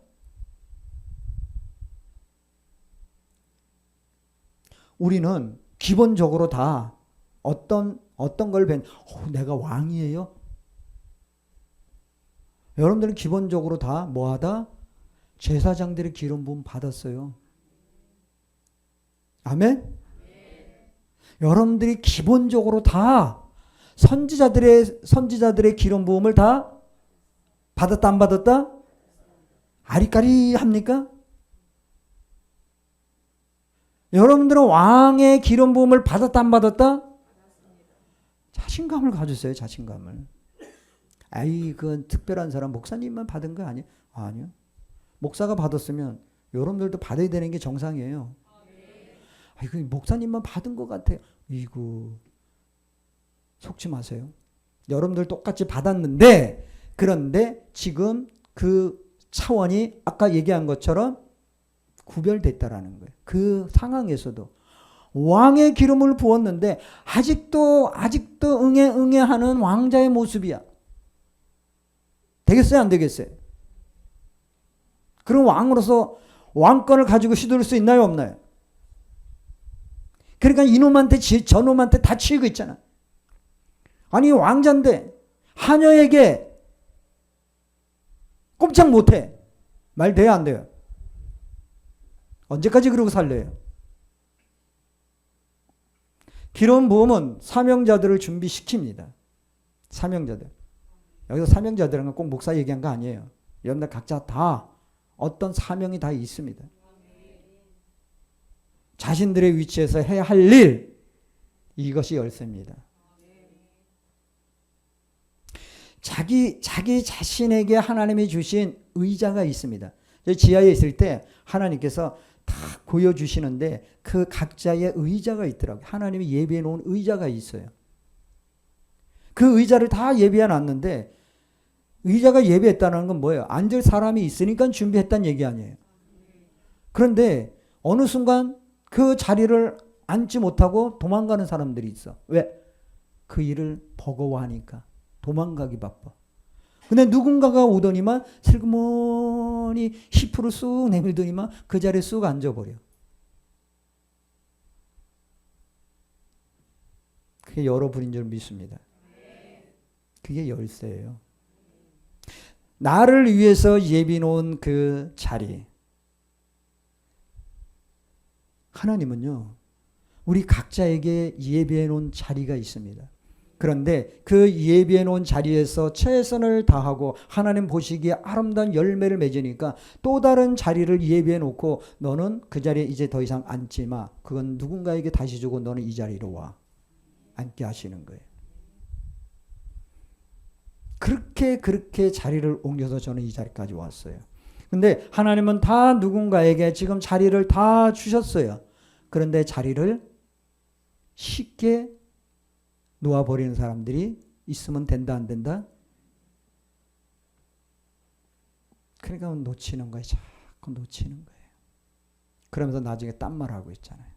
Speaker 1: 우리는 기본적으로 다 어떤 걸 내가 왕이에요? 여러분들은 기본적으로 다 뭐하다? 제사장들의 기름 부음 받았어요. 아멘? 여러분들이 기본적으로 다 선지자들의 기름 부음을 다 받았다 안 받았다? 아리까리 합니까? 여러분들은 왕의 기름 부음을 받았다 안 받았다? 자신감을 가지세요. 자신감을. 아이, 그 특별한 사람 목사님만 받은 거 아니에요? 아니요. 목사가 받았으면 여러분들도 받아야 되는 게 정상이에요. 아이, 그 목사님만 받은 것 같아요. 이거 속지 마세요. 여러분들 똑같이 받았는데 그런데 지금 그 차원이 아까 얘기한 것처럼 구별됐다라는 거예요. 그 상황에서도 왕의 기름을 부었는데 아직도 응애 하는 왕자의 모습이야. 되겠어요? 안 되겠어요? 그럼 왕으로서 왕권을 가지고 휘두를 수 있나요? 없나요? 그러니까 이놈한테 저놈한테 다 치이고 있잖아. 아니 왕자인데 하녀에게 꼼짝 못해. 말 돼요? 안 돼요? 언제까지 그러고 살래요? 기름 부음은 사명자들을 준비시킵니다. 사명자들. 여기서 사명자들은 꼭 목사 얘기한 거 아니에요. 여러분들 각자 다 어떤 사명이 다 있습니다. 자신들의 위치에서 해야 할 일, 이것이 열쇠입니다. 자기 자신에게 하나님이 주신 의자가 있습니다. 지하에 있을 때 하나님께서 다 보여주시는데 그 각자의 의자가 있더라고요. 하나님이 예비해 놓은 의자가 있어요. 그 의자를 다 예비해 놨는데 의자가 예비했다는 건 뭐예요? 앉을 사람이 있으니까 준비했다는 얘기 아니에요. 그런데 어느 순간 그 자리를 앉지 못하고 도망가는 사람들이 있어. 왜? 그 일을 버거워하니까. 도망가기 바빠. 근데 누군가가 오더니만 슬그머니 10% 쑥 내밀더니만 그 자리에 쑥 앉아버려. 그게 여러분인 줄 믿습니다. 그게 열쇠예요. 나를 위해서 예비 놓은 그 자리. 하나님은요, 우리 각자에게 예비해 놓은 자리가 있습니다. 그런데 그 예비해 놓은 자리에서 최선을 다하고 하나님 보시기에 아름다운 열매를 맺으니까 또 다른 자리를 예비해 놓고 너는 그 자리에 이제 더 이상 앉지 마. 그건 누군가에게 다시 주고 너는 이 자리로 와. 앉게 하시는 거예요. 그렇게 자리를 옮겨서 저는 이 자리까지 왔어요. 근데 하나님은 다 누군가에게 지금 자리를 다 주셨어요. 그런데 자리를 쉽게 놓아버리는 사람들이 있으면 된다 안 된다? 그러니까 놓치는 거예요. 자꾸 놓치는 거예요. 그러면서 나중에 딴 말하고 있잖아요.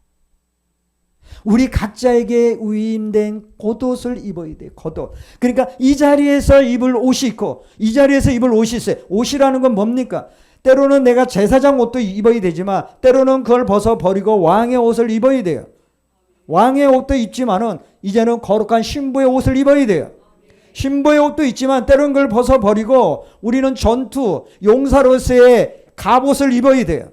Speaker 1: 우리 각자에게 위임된 겉옷을 입어야 돼요. 겉옷. 그러니까 이 자리에서 입을 옷이 있고 이 자리에서 입을 옷이 있어요. 옷이라는 건 뭡니까? 때로는 내가 제사장 옷도 입어야 되지만 때로는 그걸 벗어버리고 왕의 옷을 입어야 돼요. 왕의 옷도 있지만은 이제는 거룩한 신부의 옷을 입어야 돼요. 신부의 옷도 있지만 때로는 그걸 벗어버리고 우리는 전투, 용사로서의 갑옷을 입어야 돼요.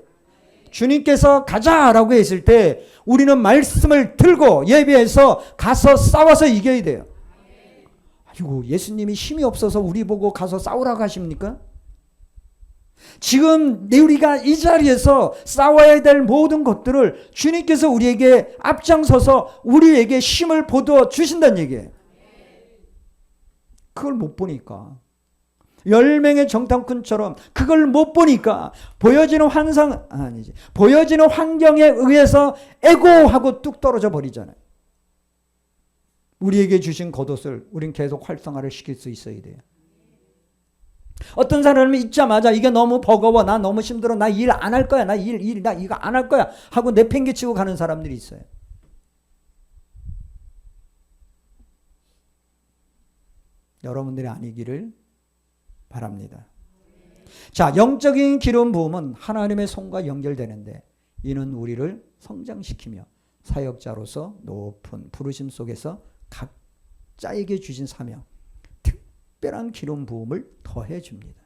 Speaker 1: 주님께서 가자라고 했을 때 우리는 말씀을 들고 예비해서 가서 싸워서 이겨야 돼요. 아이고, 예수님이 힘이 없어서 우리 보고 가서 싸우라고 하십니까? 지금 우리가 이 자리에서 싸워야 될 모든 것들을 주님께서 우리에게 앞장서서 우리에게 힘을 보여 주신다는 얘기예요. 그걸 못 보니까 10명의 정탐꾼처럼 그걸 못 보니까 보여지는 보여지는 환경에 의해서 에고하고 뚝 떨어져 버리잖아요. 우리에게 주신 겉옷을 우린 계속 활성화를 시킬 수 있어야 돼요. 어떤 사람이 있자마자 이게 너무 버거워, 나 너무 힘들어, 나 일 안 할 거야, 나 이거 안 할 거야 하고 내팽개치고 가는 사람들이 있어요. 여러분들이 아니기를 바랍니다. 자, 영적인 기름 부음은 하나님의 손과 연결되는데 이는 우리를 성장시키며 사역자로서 높은 부르심 속에서 각자에게 주신 사명, 특별한 기름 부음을 더해 줍니다.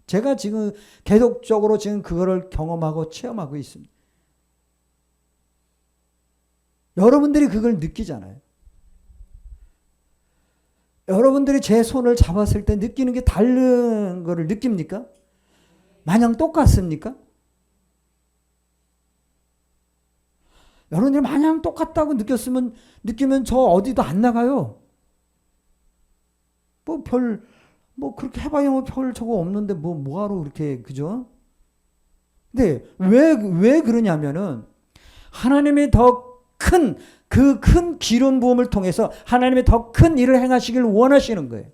Speaker 1: 제가 지금 계속적으로 지금 그거를 경험하고 체험하고 있습니다. 여러분들이 그걸 느끼잖아요. 여러분들이 제 손을 잡았을 때 느끼는 게 다른 거를 느낍니까? 마냥 똑같습니까? 여러분들이 마냥 똑같다고 느끼면 저 어디도 안 나가요. 그렇게 해봐야 별 저거 없는데 뭐하러 그렇게, 그죠? 근데 왜 그러냐면은 하나님이 더 큰 기름 부음을 통해서 하나님이 더 큰 일을 행하시길 원하시는 거예요.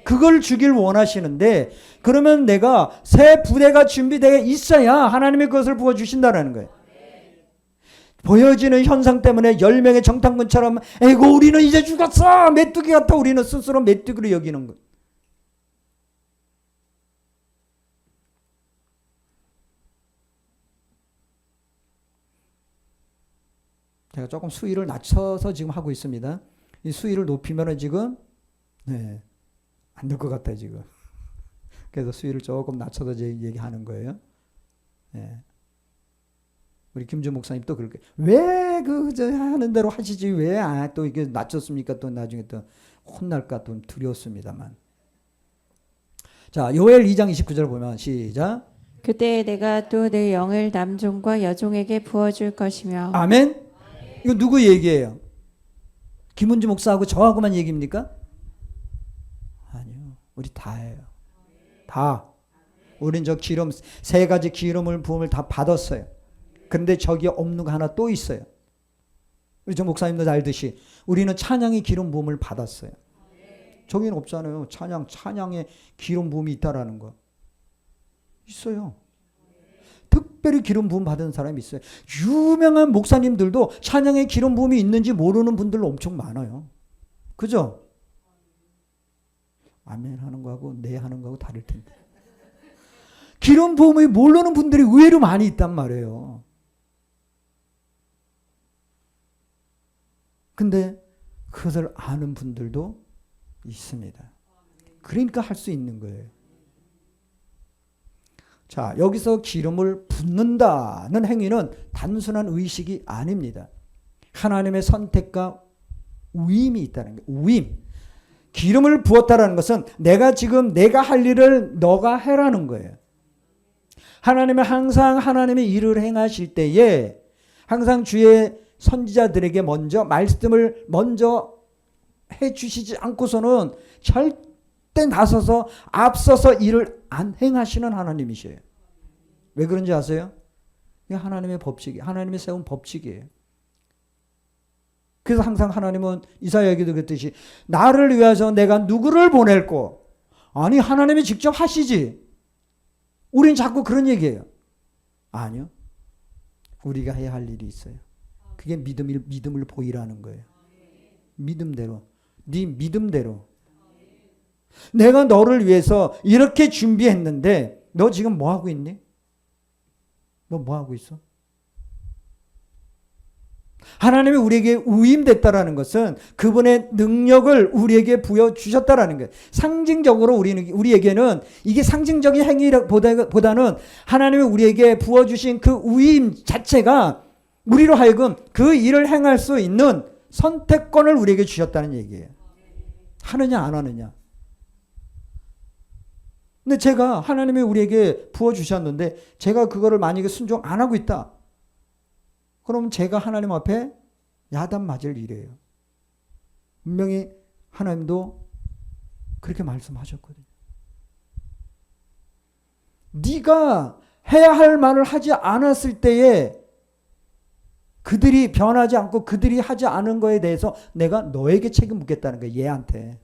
Speaker 1: 그걸 주길 원하시는데 그러면 내가 새 부대가 준비되어 있어야 하나님이 그것을 부어주신다는 거예요. 보여지는 현상 때문에 10명의 정탐꾼처럼 에이고 우리는 이제 죽었어 메뚜기 같아 우리는 스스로 메뚜기로 여기는 거예요. 제가 조금 수위를 낮춰서 지금 하고 있습니다. 이 수위를 높이면은 지금 안 될 것 같아요 지금. 그래서 수위를 조금 낮춰서 얘기하는 거예요. 우리 김준 목사님 또 그렇게 왜 하는 대로 하시지 왜 또 이게 낮췄습니까? 또 나중에 또 혼날까 또 두려웠습니다만. 자, 요엘 2장 29절 보면 시작.
Speaker 2: 그때 내가 또 내 영을 남종과 여종에게 부어줄 것이며.
Speaker 1: 아멘. 이거 누구 얘기예요? 김은주 목사하고 저하고만 얘기입니까? 아니요. 우리 다예요. 다. 우린 저 기름, 3가지 기름을 부음을 다 받았어요. 근데 저기 없는 거 하나 또 있어요. 우리 저 목사님도 알듯이 우리는 찬양의 기름 부음을 받았어요. 저기는 없잖아요. 찬양의 기름 부음이 있다라는 거. 있어요. 특별히 기름 부음 받은 사람이 있어요. 유명한 목사님들도 찬양의 기름 부음이 있는지 모르는 분들 엄청 많아요. 그죠? 아멘 하는 거하고 네 하는 거하고 다를 텐데. 기름 부음을 모르는 분들이 의외로 많이 있단 말이에요. 근데 그것을 아는 분들도 있습니다. 그러니까 할 수 있는 거예요. 자, 여기서 기름을 붓는다는 행위는 단순한 의식이 아닙니다. 하나님의 선택과 우임이 있다는 거예요. 우임. 기름을 부었다라는 것은 내가 할 일을 너가 해라는 거예요. 하나님의 일을 행하실 때에 항상 주의 선지자들에게 말씀을 먼저 해 주시지 않고서는 절대 나서서 앞서서 일을 안 행하시는 하나님이셔요. 왜 그런지 아세요? 이게 하나님의 법칙이에요. 하나님이 세운 법칙이에요. 그래서 항상 하나님은 이사야에게도 그랬듯이 나를 위해서 내가 누구를 보낼꼬? 아니 하나님이 직접 하시지. 우린 자꾸 그런 얘기해요. 아니요. 우리가 해야 할 일이 있어요. 그게 믿음을 보이라는 거예요. 믿음대로. 네 믿음대로. 내가 너를 위해서 이렇게 준비했는데 너 지금 뭐 하고 있니? 너 뭐 하고 있어? 하나님이 우리에게 우임됐다라는 것은 그분의 능력을 우리에게 부여주셨다라는 거예요. 상징적으로 우리에게는 이게 상징적인 행위보다는 하나님이 우리에게 부어주신 그 우임 자체가 우리로 하여금 그 일을 행할 수 있는 선택권을 우리에게 주셨다는 얘기예요. 하느냐 안 하느냐. 근데 제가 하나님이 우리에게 부어주셨는데 제가 그거를 만약에 순종 안 하고 있다. 그럼 제가 하나님 앞에 야단 맞을 일이에요. 분명히 하나님도 그렇게 말씀하셨거든요. 네가 해야 할 말을 하지 않았을 때에 그들이 변하지 않고 그들이 하지 않은 거에 대해서 내가 너에게 책임 묻겠다는 거예요. 얘한테.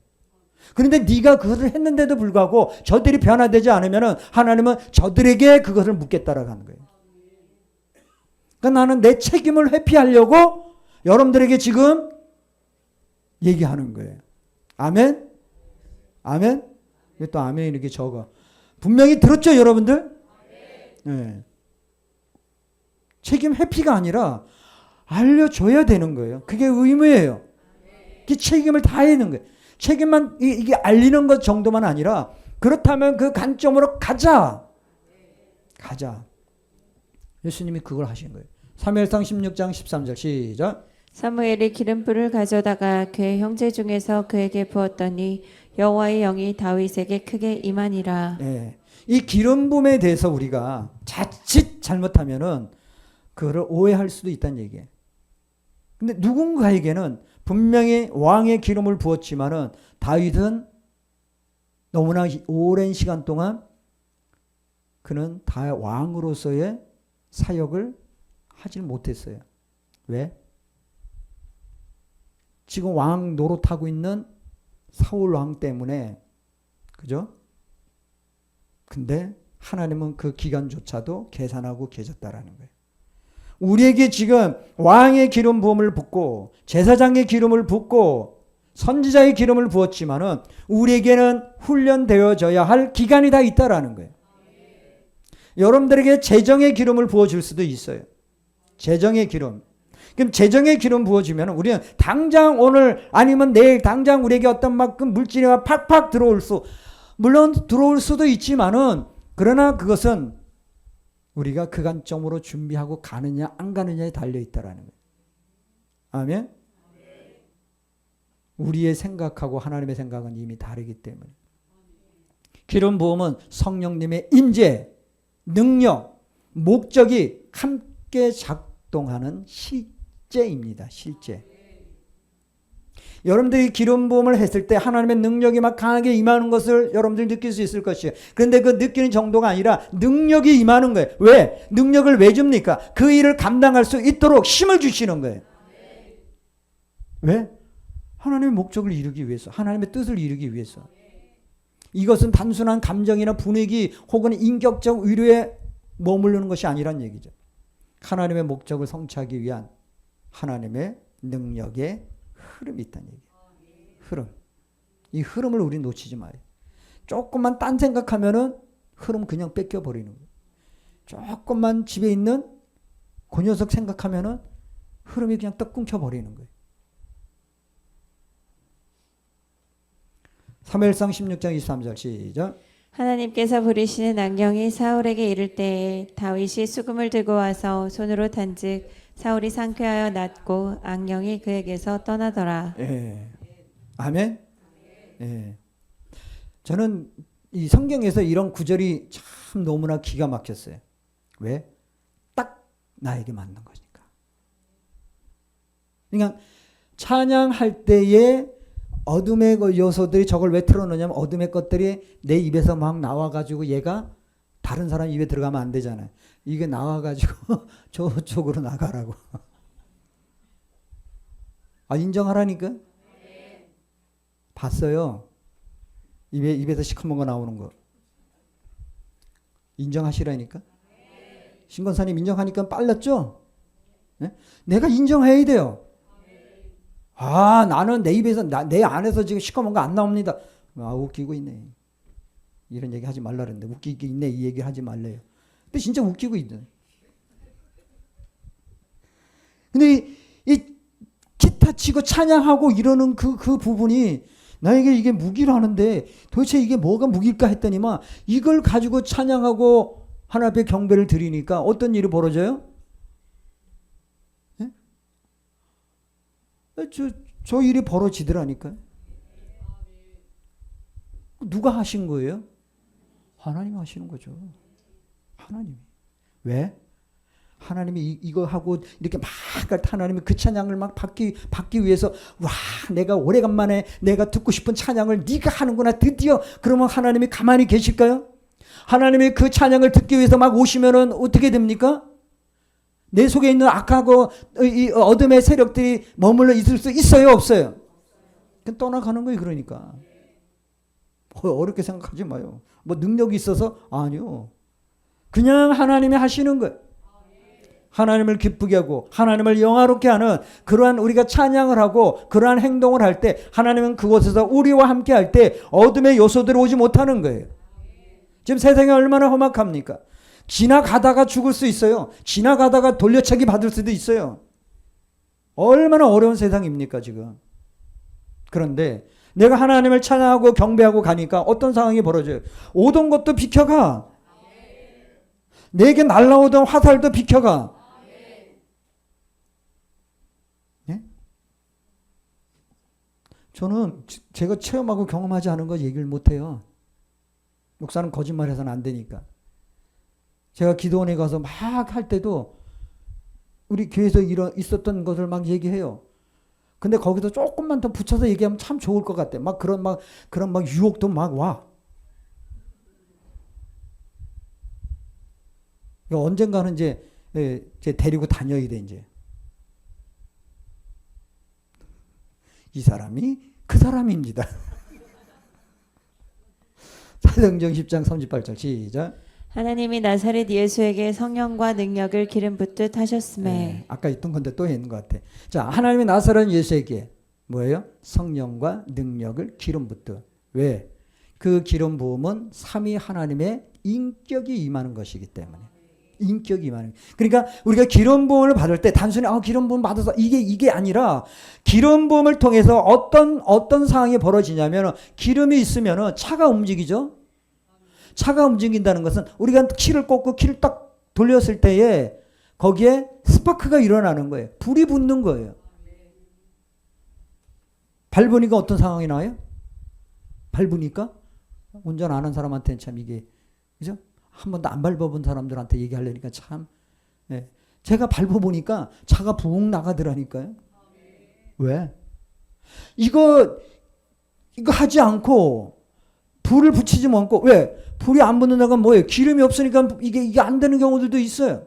Speaker 1: 그런데 네가 그것을 했는데도 불구하고 저들이 변화되지 않으면 하나님은 저들에게 그것을 묻겠다라고 하는 거예요. 그러니까 나는 내 책임을 회피하려고 여러분들에게 지금 얘기하는 거예요. 아멘? 아멘? 왜 또 아멘 이렇게 적어? 분명히 들었죠, 여러분들? 네. 책임 회피가 아니라 알려줘야 되는 거예요. 그게 의무예요. 그 책임을 다해야 되는 거예요. 책임만 이게 알리는 것 정도만 아니라 그렇다면 그 관점으로 가자. 예수님이 그걸 하신 거예요. 사무엘상 16장 13절 시작.
Speaker 2: 사무엘이 기름불을 가져다가 그의 형제 중에서 그에게 부었더니 여호와의 영이 다윗에게 크게 임하니라.
Speaker 1: 네. 이 기름 부음에 대해서 우리가 자칫 잘못하면은 그거를 오해할 수도 있다는 얘기예요. 근데 누군가에게는 분명히 왕의 기름을 부었지만은 다윗은 너무나 오랜 시간 동안 그는 다 왕으로서의 사역을 하질 못했어요. 왜? 지금 왕 노릇하고 있는 사울 왕 때문에. 그죠? 근데 하나님은 그 기간조차도 계산하고 계셨다라는 거예요. 우리에게 지금 왕의 기름 부음을 붓고 제사장의 기름을 붓고 선지자의 기름을 부었지만은 우리에게는 훈련되어져야 할 기간이 다 있다라는 거예요. 여러분들에게 재정의 기름을 부어줄 수도 있어요. 재정의 기름. 그럼 재정의 기름 부어주면 우리는 당장 오늘 아니면 내일 당장 우리에게 어떤 만큼 물질이 팍팍 물론 들어올 수도 있지만은 그러나 그것은 우리가 그 관점으로 준비하고 가느냐 안 가느냐에 달려있다라는 거예요. 아멘? 우리의 생각하고 하나님의 생각은 이미 다르기 때문에. 기름 부음은 성령님의 임재, 능력, 목적이 함께 작동하는 실제입니다. 실제. 여러분들이 기름 부음을 했을 때 하나님의 능력이 막 강하게 임하는 것을 여러분들 느낄 수 있을 것이에요. 그런데 그 느끼는 정도가 아니라 능력이 임하는 거예요. 왜? 능력을 왜 줍니까? 그 일을 감당할 수 있도록 힘을 주시는 거예요. 왜? 하나님의 목적을 이루기 위해서, 하나님의 뜻을 이루기 위해서. 이것은 단순한 감정이나 분위기 혹은 인격적 의료에 머무르는 것이 아니란 얘기죠. 하나님의 목적을 성취하기 위한 하나님의 능력의 흐름이 있다는 얘기예요. 흐름. 이 흐름을 우리 놓치지 마요. 조금만 딴 생각하면은 흐름 그냥 뺏겨버리는 거예요. 조금만 집에 있는 그 녀석 생각하면은 흐름이 그냥 떡 끊겨버리는 거예요. 사무엘상 16장 23절 시작.
Speaker 2: 하나님께서 부리시는 악령이 사울에게 이를 때에 다윗이 수금을 들고 와서 손으로 탄즉 사울이 상쾌하여 낫고 악령이 그에게서 떠나더라.
Speaker 1: 예. 아멘. 예. 저는 이 성경에서 이런 구절이 참 너무나 기가 막혔어요. 왜? 딱 나에게 맞는 거니까. 그러니까 찬양할 때에 어둠의 그 요소들이 저걸 왜 틀어놓냐면 어둠의 것들이 내 입에서 막 나와가지고 얘가 다른 사람 입에 들어가면 안 되잖아요. 이게 나와가지고 저쪽으로 나가라고. 아, 인정하라니까? 봤어요. 입에서 시커먼 거 나오는 거. 인정하시라니까? 신권사님 인정하니까 빨랐죠? 네? 내가 인정해야 돼요. 아, 나는 내 입에서, 내 안에서 지금 시커먼 거 안 나옵니다. 아, 웃기고 있네. 이런 얘기 하지 말라 그랬는데, 웃기고 있네. 이 얘기 하지 말래요. 근데 진짜 웃기고 있네. 근데 이 기타 치고 찬양하고 이러는 그 부분이 나에게 이게 무기라는데 도대체 이게 뭐가 무기일까 했더니만 이걸 가지고 찬양하고 하나님 앞에 경배를 드리니까 어떤 일이 벌어져요? 네? 저 일이 벌어지더라니까요. 누가 하신 거예요? 하나님이 하시는 거죠. 하나님이. 왜? 하나님이 이거 하고 이렇게 막 하나님이 그 찬양을 막 받기 위해서 와, 내가 오래간만에 내가 듣고 싶은 찬양을 네가 하는구나 드디어. 그러면 하나님이 가만히 계실까요? 하나님이 그 찬양을 듣기 위해서 막 오시면은 어떻게 됩니까? 내 속에 있는 악하고 이 어둠의 세력들이 머물러 있을 수 있어요, 없어요? 그냥 떠나가는 거예요. 그러니까 어렵게 생각하지 마요. 뭐 능력이 있어서 아니요. 그냥 하나님이 하시는 거예요. 하나님을 기쁘게 하고 하나님을 영화롭게 하는 그러한 우리가 찬양을 하고 그러한 행동을 할 때 하나님은 그곳에서 우리와 함께 할 때 어둠의 요소들이 오지 못하는 거예요. 지금 세상이 얼마나 험악합니까? 지나가다가 죽을 수 있어요. 지나가다가 돌려차기 받을 수도 있어요. 얼마나 어려운 세상입니까 지금. 그런데 내가 하나님을 찬양하고 경배하고 가니까 어떤 상황이 벌어져요? 오던 것도 비켜가. 내게 날라오던 화살도 비켜가. 네? 저는 제가 체험하고 경험하지 않은 거 얘기를 못해요. 목사는 거짓말해서는 안 되니까. 제가 기도원에 가서 막 할 때도 우리 교회에서 있었던 것을 막 얘기해요. 근데 거기서 조금만 더 붙여서 얘기하면 참 좋을 것 같아. 그런 유혹도 막 와. 언젠가는 이제 데리고 다녀야 돼, 이제. 이 사람이 그 사람입니다. 사도행전 10장 38절 시작.
Speaker 2: 하나님이 나사렛 예수에게 성령과 능력을 기름 붓듯 하셨음에.
Speaker 1: 네, 아까 있던 건데 또 있는 것 같아. 자, 하나님이 나사렛 예수에게 뭐예요? 성령과 능력을 기름 붓듯. 왜? 그 기름 부음은 삼위 하나님의 인격이 임하는 것이기 때문에. 인격이 임하는. 그러니까 우리가 기름 부음을 받을 때 단순히 기름 부음 받아서 이게 아니라 기름 부음을 통해서 어떤 상황이 벌어지냐면 기름이 있으면 차가 움직이죠. 차가 움직인다는 것은 우리가 키를 꽂고 키를 딱 돌렸을 때에 거기에 스파크가 일어나는 거예요. 불이 붙는 거예요. 밟으니까 어떤 상황이 나와요? 밟으니까 운전 안 한 사람한테는 참 이게 그죠? 한 번도 안 밟아본 사람들한테 얘기하려니까 참. 네. 제가 밟아보니까 차가 붕 나가더라니까요. 왜? 이거 하지 않고 불을 붙이지 않고 왜? 불이 안 붙는다는 건 뭐예요? 기름이 없으니까 이게 안 되는 경우들도 있어요.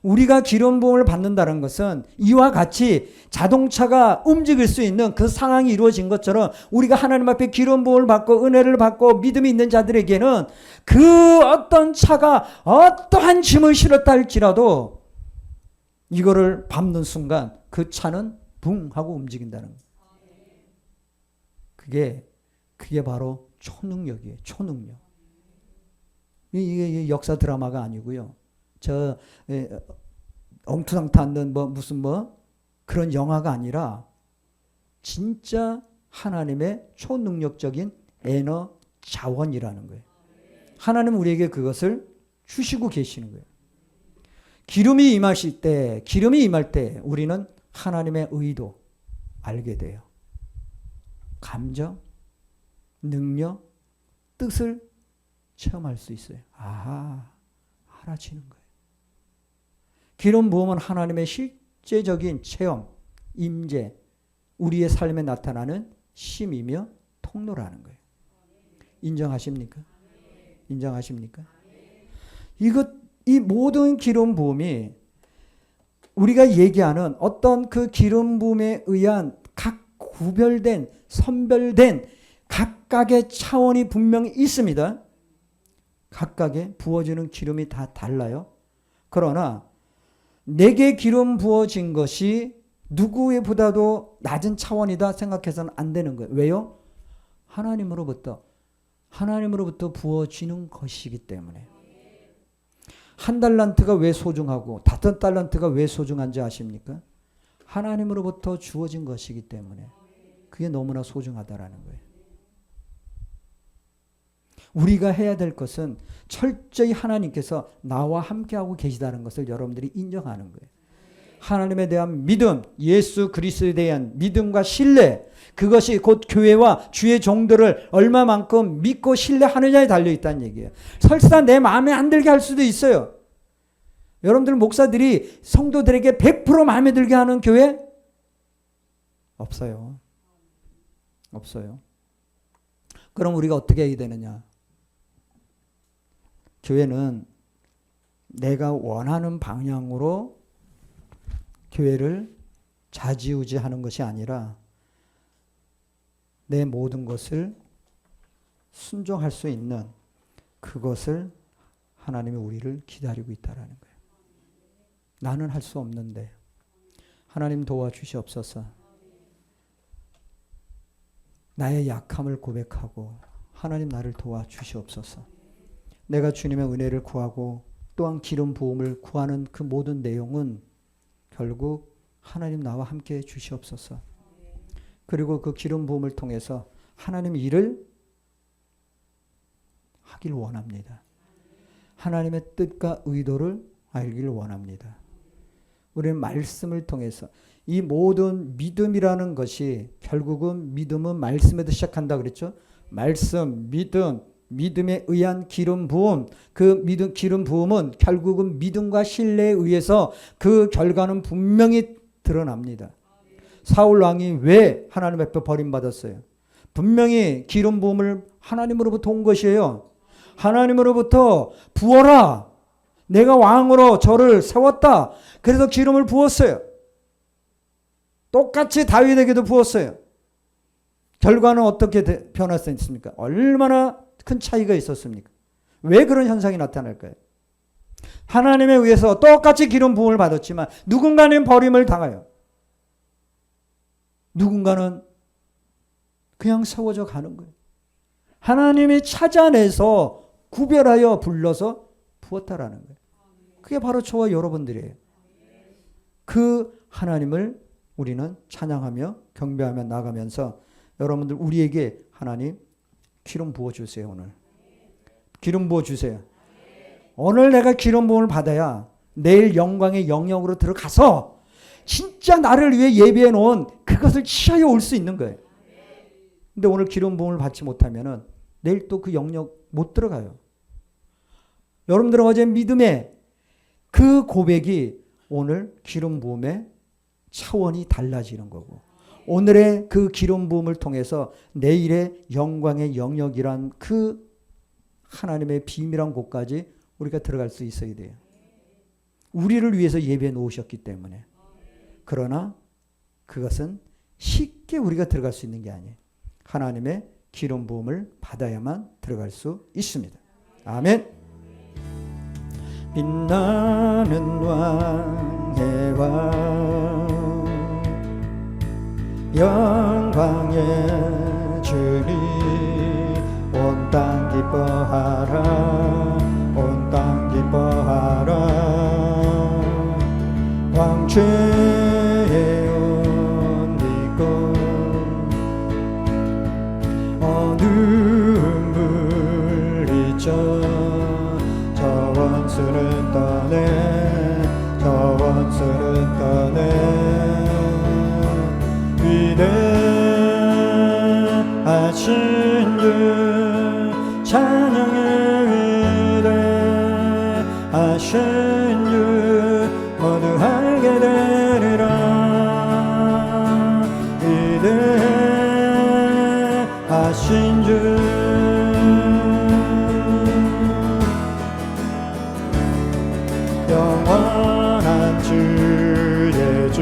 Speaker 1: 우리가 기름 부음을 받는다는 것은 이와 같이 자동차가 움직일 수 있는 그 상황이 이루어진 것처럼 우리가 하나님 앞에 기름 부음을 받고 은혜를 받고 믿음이 있는 자들에게는 그 어떤 차가 어떠한 짐을 실었다 할지라도 이거를 밟는 순간 그 차는 붕 하고 움직인다는 거예요. 그게 바로 초능력이에요. 초능력. 이게 역사 드라마가 아니고요. 엉투당탄 무슨 그런 영화가 아니라 진짜 하나님의 초능력적인 에너 자원이라는 거예요. 하나님은 우리에게 그것을 주시고 계시는 거예요. 기름이 임할 때 우리는 하나님의 의도 알게 돼요. 감정, 능력, 뜻을 체험할 수 있어요. 알아지는 거예요. 기름 부음은 하나님의 실제적인 체험, 임재, 우리의 삶에 나타나는 힘이며 통로라는 거예요. 인정하십니까? 인정하십니까? 이 모든 기름 부음이 우리가 얘기하는 어떤 그 기름 부음에 의한 각 구별된, 선별된 각각의 차원이 분명히 있습니다. 각각의 부어지는 기름이 다 달라요. 그러나 내게 기름 부어진 것이 누구보다도 낮은 차원이다 생각해서는 안 되는 거예요. 왜요? 하나님으로부터 부어지는 것이기 때문에. 한 달란트가 왜 소중하고 5달란트가 왜 소중한지 아십니까? 하나님으로부터 주어진 것이기 때문에 그게 너무나 소중하다라는 거예요. 우리가 해야 될 것은 철저히 하나님께서 나와 함께하고 계시다는 것을 여러분들이 인정하는 거예요. 하나님에 대한 믿음, 예수 그리스도에 대한 믿음과 신뢰, 그것이 곧 교회와 주의 종들을 얼마만큼 믿고 신뢰하느냐에 달려있다는 얘기예요. 설사 내 마음에 안 들게 할 수도 있어요. 여러분들 목사들이 성도들에게 100% 마음에 들게 하는 교회? 없어요. 없어요. 그럼 우리가 어떻게 해야 되느냐? 교회는 내가 원하는 방향으로 교회를 좌지우지하는 것이 아니라 내 모든 것을 순종할 수 있는 그것을 하나님이 우리를 기다리고 있다라는 거예요. 나는 할 수 없는데 하나님 도와주시옵소서. 나의 약함을 고백하고 하나님 나를 도와주시옵소서. 내가 주님의 은혜를 구하고 또한 기름 부음을 구하는 그 모든 내용은 결국 하나님 나와 함께 주시옵소서. 그리고 그 기름 부음을 통해서 하나님 일을 하길 원합니다. 하나님의 뜻과 의도를 알기를 원합니다. 우리는 말씀을 통해서 이 모든 믿음이라는 것이 결국은 믿음은 말씀에서 시작한다 그랬죠. 말씀, 믿음에 의한 기름 부음, 그 기름 부음은 결국은 믿음과 신뢰에 의해서 그 결과는 분명히 드러납니다. 사울 왕이 왜 하나님 앞에 버림받았어요? 분명히 기름 부음을 하나님으로부터 온 것이에요. 하나님으로부터 부어라. 내가 왕으로 저를 세웠다. 그래서 기름을 부었어요. 똑같이 다윗에게도 부었어요. 결과는 어떻게 변화했습니까? 얼마나 큰 차이가 있었습니까? 왜 그런 현상이 나타날까요? 하나님에 의해서 똑같이 기름 부음을 받았지만 누군가는 버림을 당해요. 누군가는 그냥 세워져 가는 거예요. 하나님이 찾아내서 구별하여 불러서 부었다라는 거예요. 그게 바로 저와 여러분들이에요. 그 하나님을 우리는 찬양하며 경배하며 나가면서 여러분들 우리에게 하나님 기름 부어주세요. 오늘 기름 부어주세요. 오늘 내가 기름 부음을 받아야 내일 영광의 영역으로 들어가서 진짜 나를 위해 예비해 놓은 그것을 취하여 올 수 있는 거예요. 근데 오늘 기름 부음을 받지 못하면은 내일 또 그 영역 못 들어가요. 여러분들은 어제 믿음의 그 고백이 오늘 기름 부음의 차원이 달라지는 거고, 오늘의 그 기름 부음을 통해서 내일의 영광의 영역이란 그 하나님의 비밀한 곳까지 우리가 들어갈 수 있어야 돼요. 우리를 위해서 예배해 놓으셨기 때문에. 그러나 그것은 쉽게 우리가 들어갈 수 있는 게 아니에요. 하나님의 기름 부음을 받아야만 들어갈 수 있습니다. 아멘. 빛나는 왕의 왕 영광의 주님 온 땅 기뻐하라 온 땅 기뻐하라 왕죄의 옷 입고 어두운 물리쳐 저 원수는 떠내 저 원수는 떠내 위대하신 주 찬양의 위대하신 주 모두 알게 되리라 위대하신 주 영원한 주의 주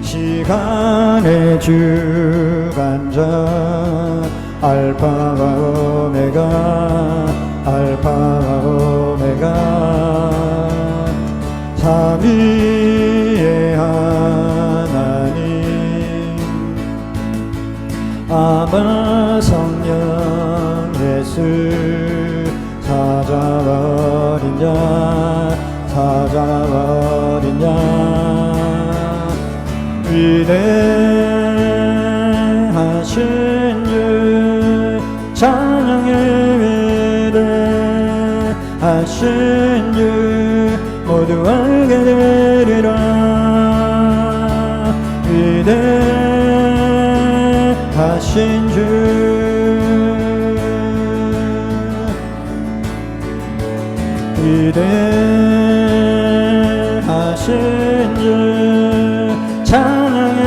Speaker 1: 시간의 주관자 알파와 오메가 알파와 오메가 삼위의 하나님 아바 성령 예수 사자와 어린 자 사자와 어린 자 위대하신 주 찬양의 위대하신 주 모두 알게 되리라 위대하신 주 위대하신 주 찬양의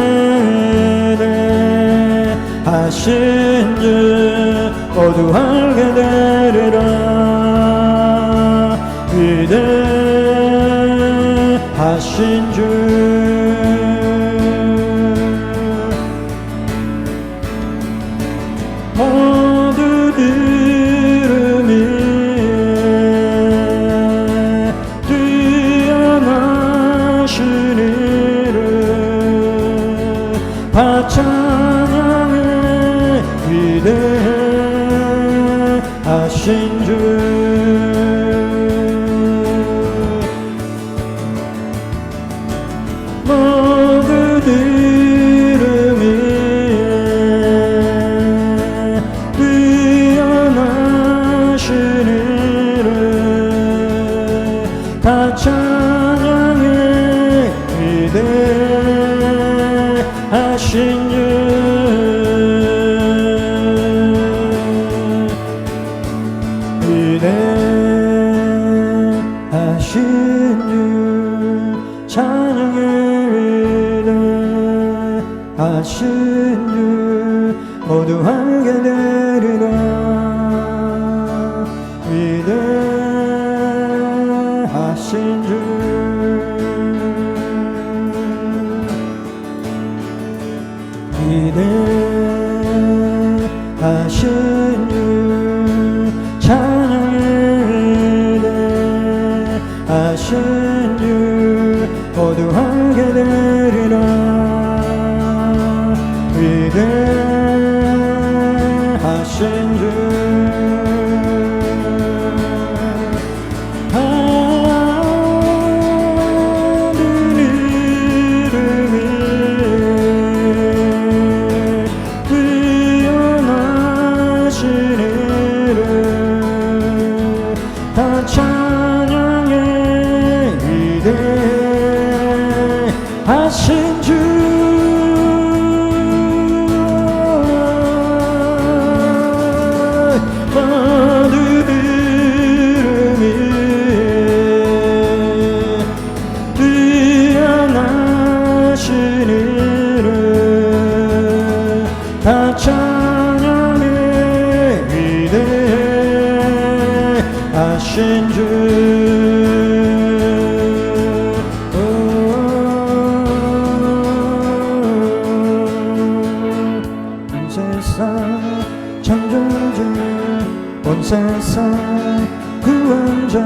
Speaker 1: 위대하신 주 모두 알게 되리라 위대하신 주 모든 이름이 뛰어나신 이름 다 찬양의 위대하신 주 모든 이름이 뛰어나신 이름 다 찬양의 위대하신 주 위대하신 주 찬양의 위대하신 주 모두 알게 되리라 위대하신 주 위대하신 주 찬양의 위대하신 주 모두 알게 되리라 위대하신 주 하늘 이름이 뛰어나신 이름 다 찬양의 위대하신 주 하늘 이름이 뛰어나신 이름 다 찬양의 위대하신 주 온 세상 구원자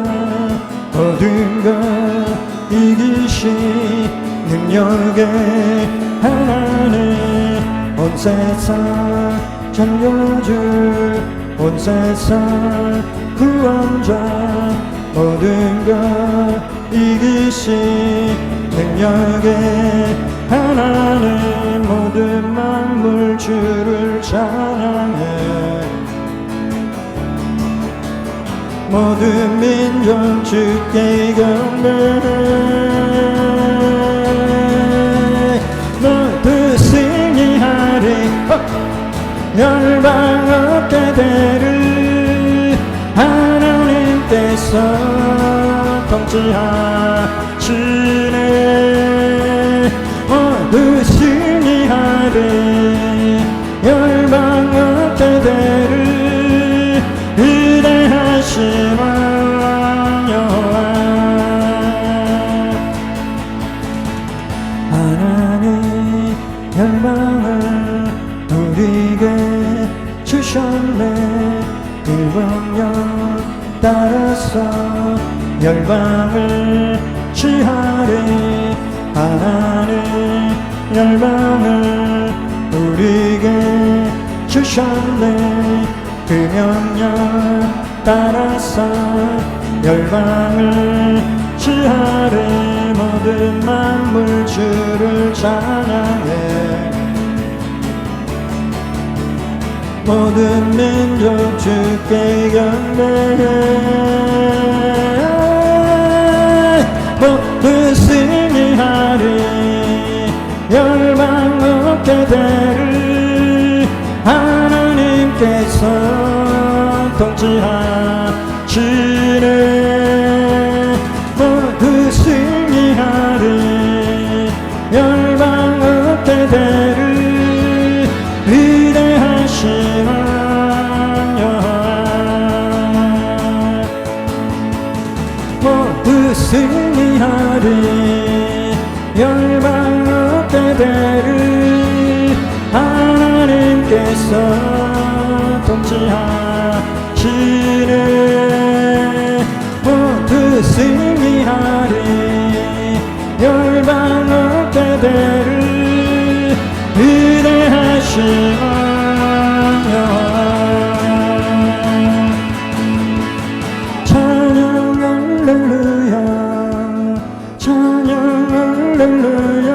Speaker 1: 모든 것 이기신 능력의 하나님 온 세상 살려줄 온 세상 구원자 모든 것 이기신 능력의 하나님 모든 만물 주를 찬양해 모든 민족 주께 경배해 모두 승리하리 열방 얻게 되리 하나님께서 통치하시네 모두 승리하리 열방 얻게 되리 위대하신 왕 여호와 하나님 열방을 우리에게 주셨네 일광령 따라서 열방을 취하리 하나님 열방을 우리에게 주셨네 그 명령 따라서 열방을 취하리 모든 만물 주를 찬양해 모든 민족 주께 경배해 모두 승리하리 열방 얻게 되리 하나님께서 통치하시네 모두 승리하리 열방 얻게 되리 위대하신 왕 여호와 모두 승리하리 열방 얻게 되리 하나님께서 통치하시네 모두 승리하리 열방 얻게 되리 위대하신 왕 여호와 찬양 할렐루야 찬양 할렐루야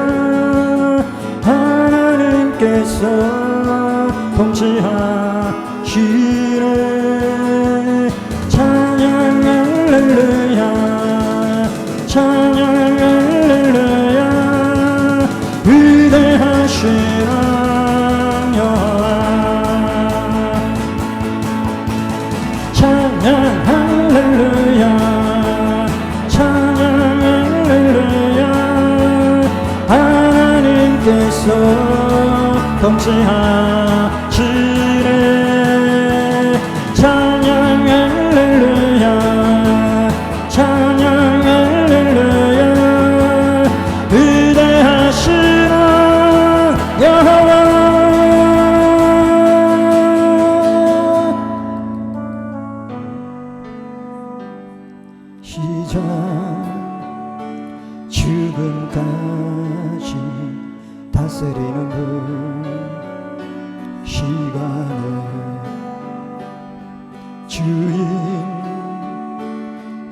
Speaker 1: 하나님께서 통치하시네 찬양 할렐루야 찬양 할렐루야 위대하신 왕 여호와 찬양 할렐루야 찬양 할렐루야 하나님께서 통치하시네 찬양 할렐루야 찬양 할렐루야 위대하신 왕 여호와 시작 죽음까지 다스리는 분 시간의 주인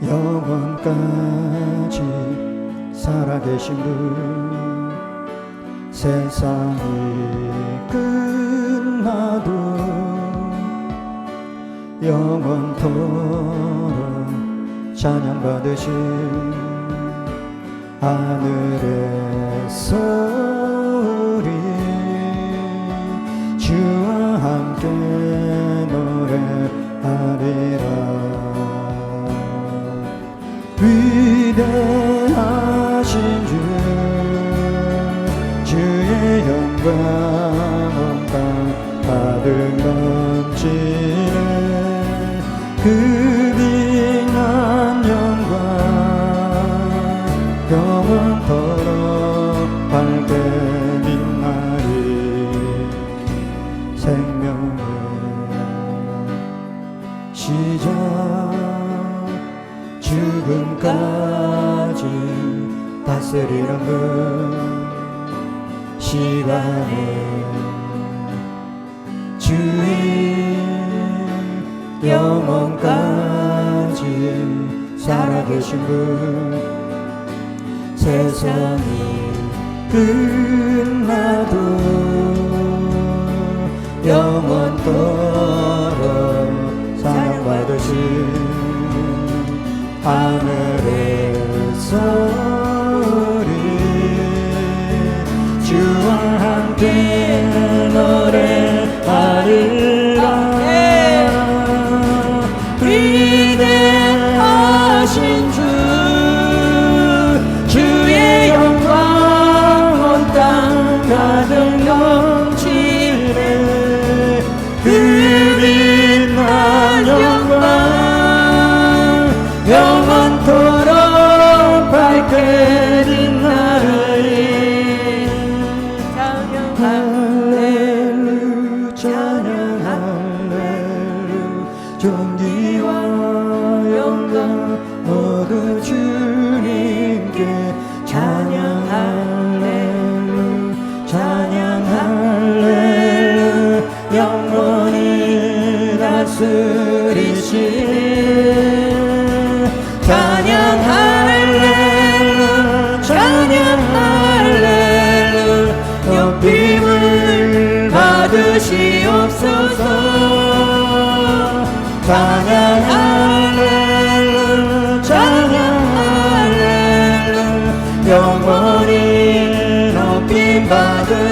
Speaker 1: 영원까지 살아계신 분 세상이 끝나도 영원토록 찬양받으신 하늘에서 우리 주와 함께 노래하리라 위대하신 주 주의 영광 온 땅 가득 넘치네 그 빛난 영광 영원토록 밝게 빛나리 생명의 시작 죽음까지 다스리는 분 시간에 주의 영원까지 살아계신 분 세상이 끝나도 영원토록 사랑받으신 하늘에서 우리 주와 함께 노래하리라 위대하신 주 주의 영광 온 땅 가득 넘치네 그 빛난 영광 영원토록 밝게 빛나리 찬양 할렐루 찬양 할렐루 존귀와 영광 모두 주님께 찬양 할렐루 찬양 할렐루 영원히 다스리시네 찬양 할렐루 찬양 할렐루 높임을 받으시옵소서 찬양 할렐루 찬양 할렐루 영원히 높임 받으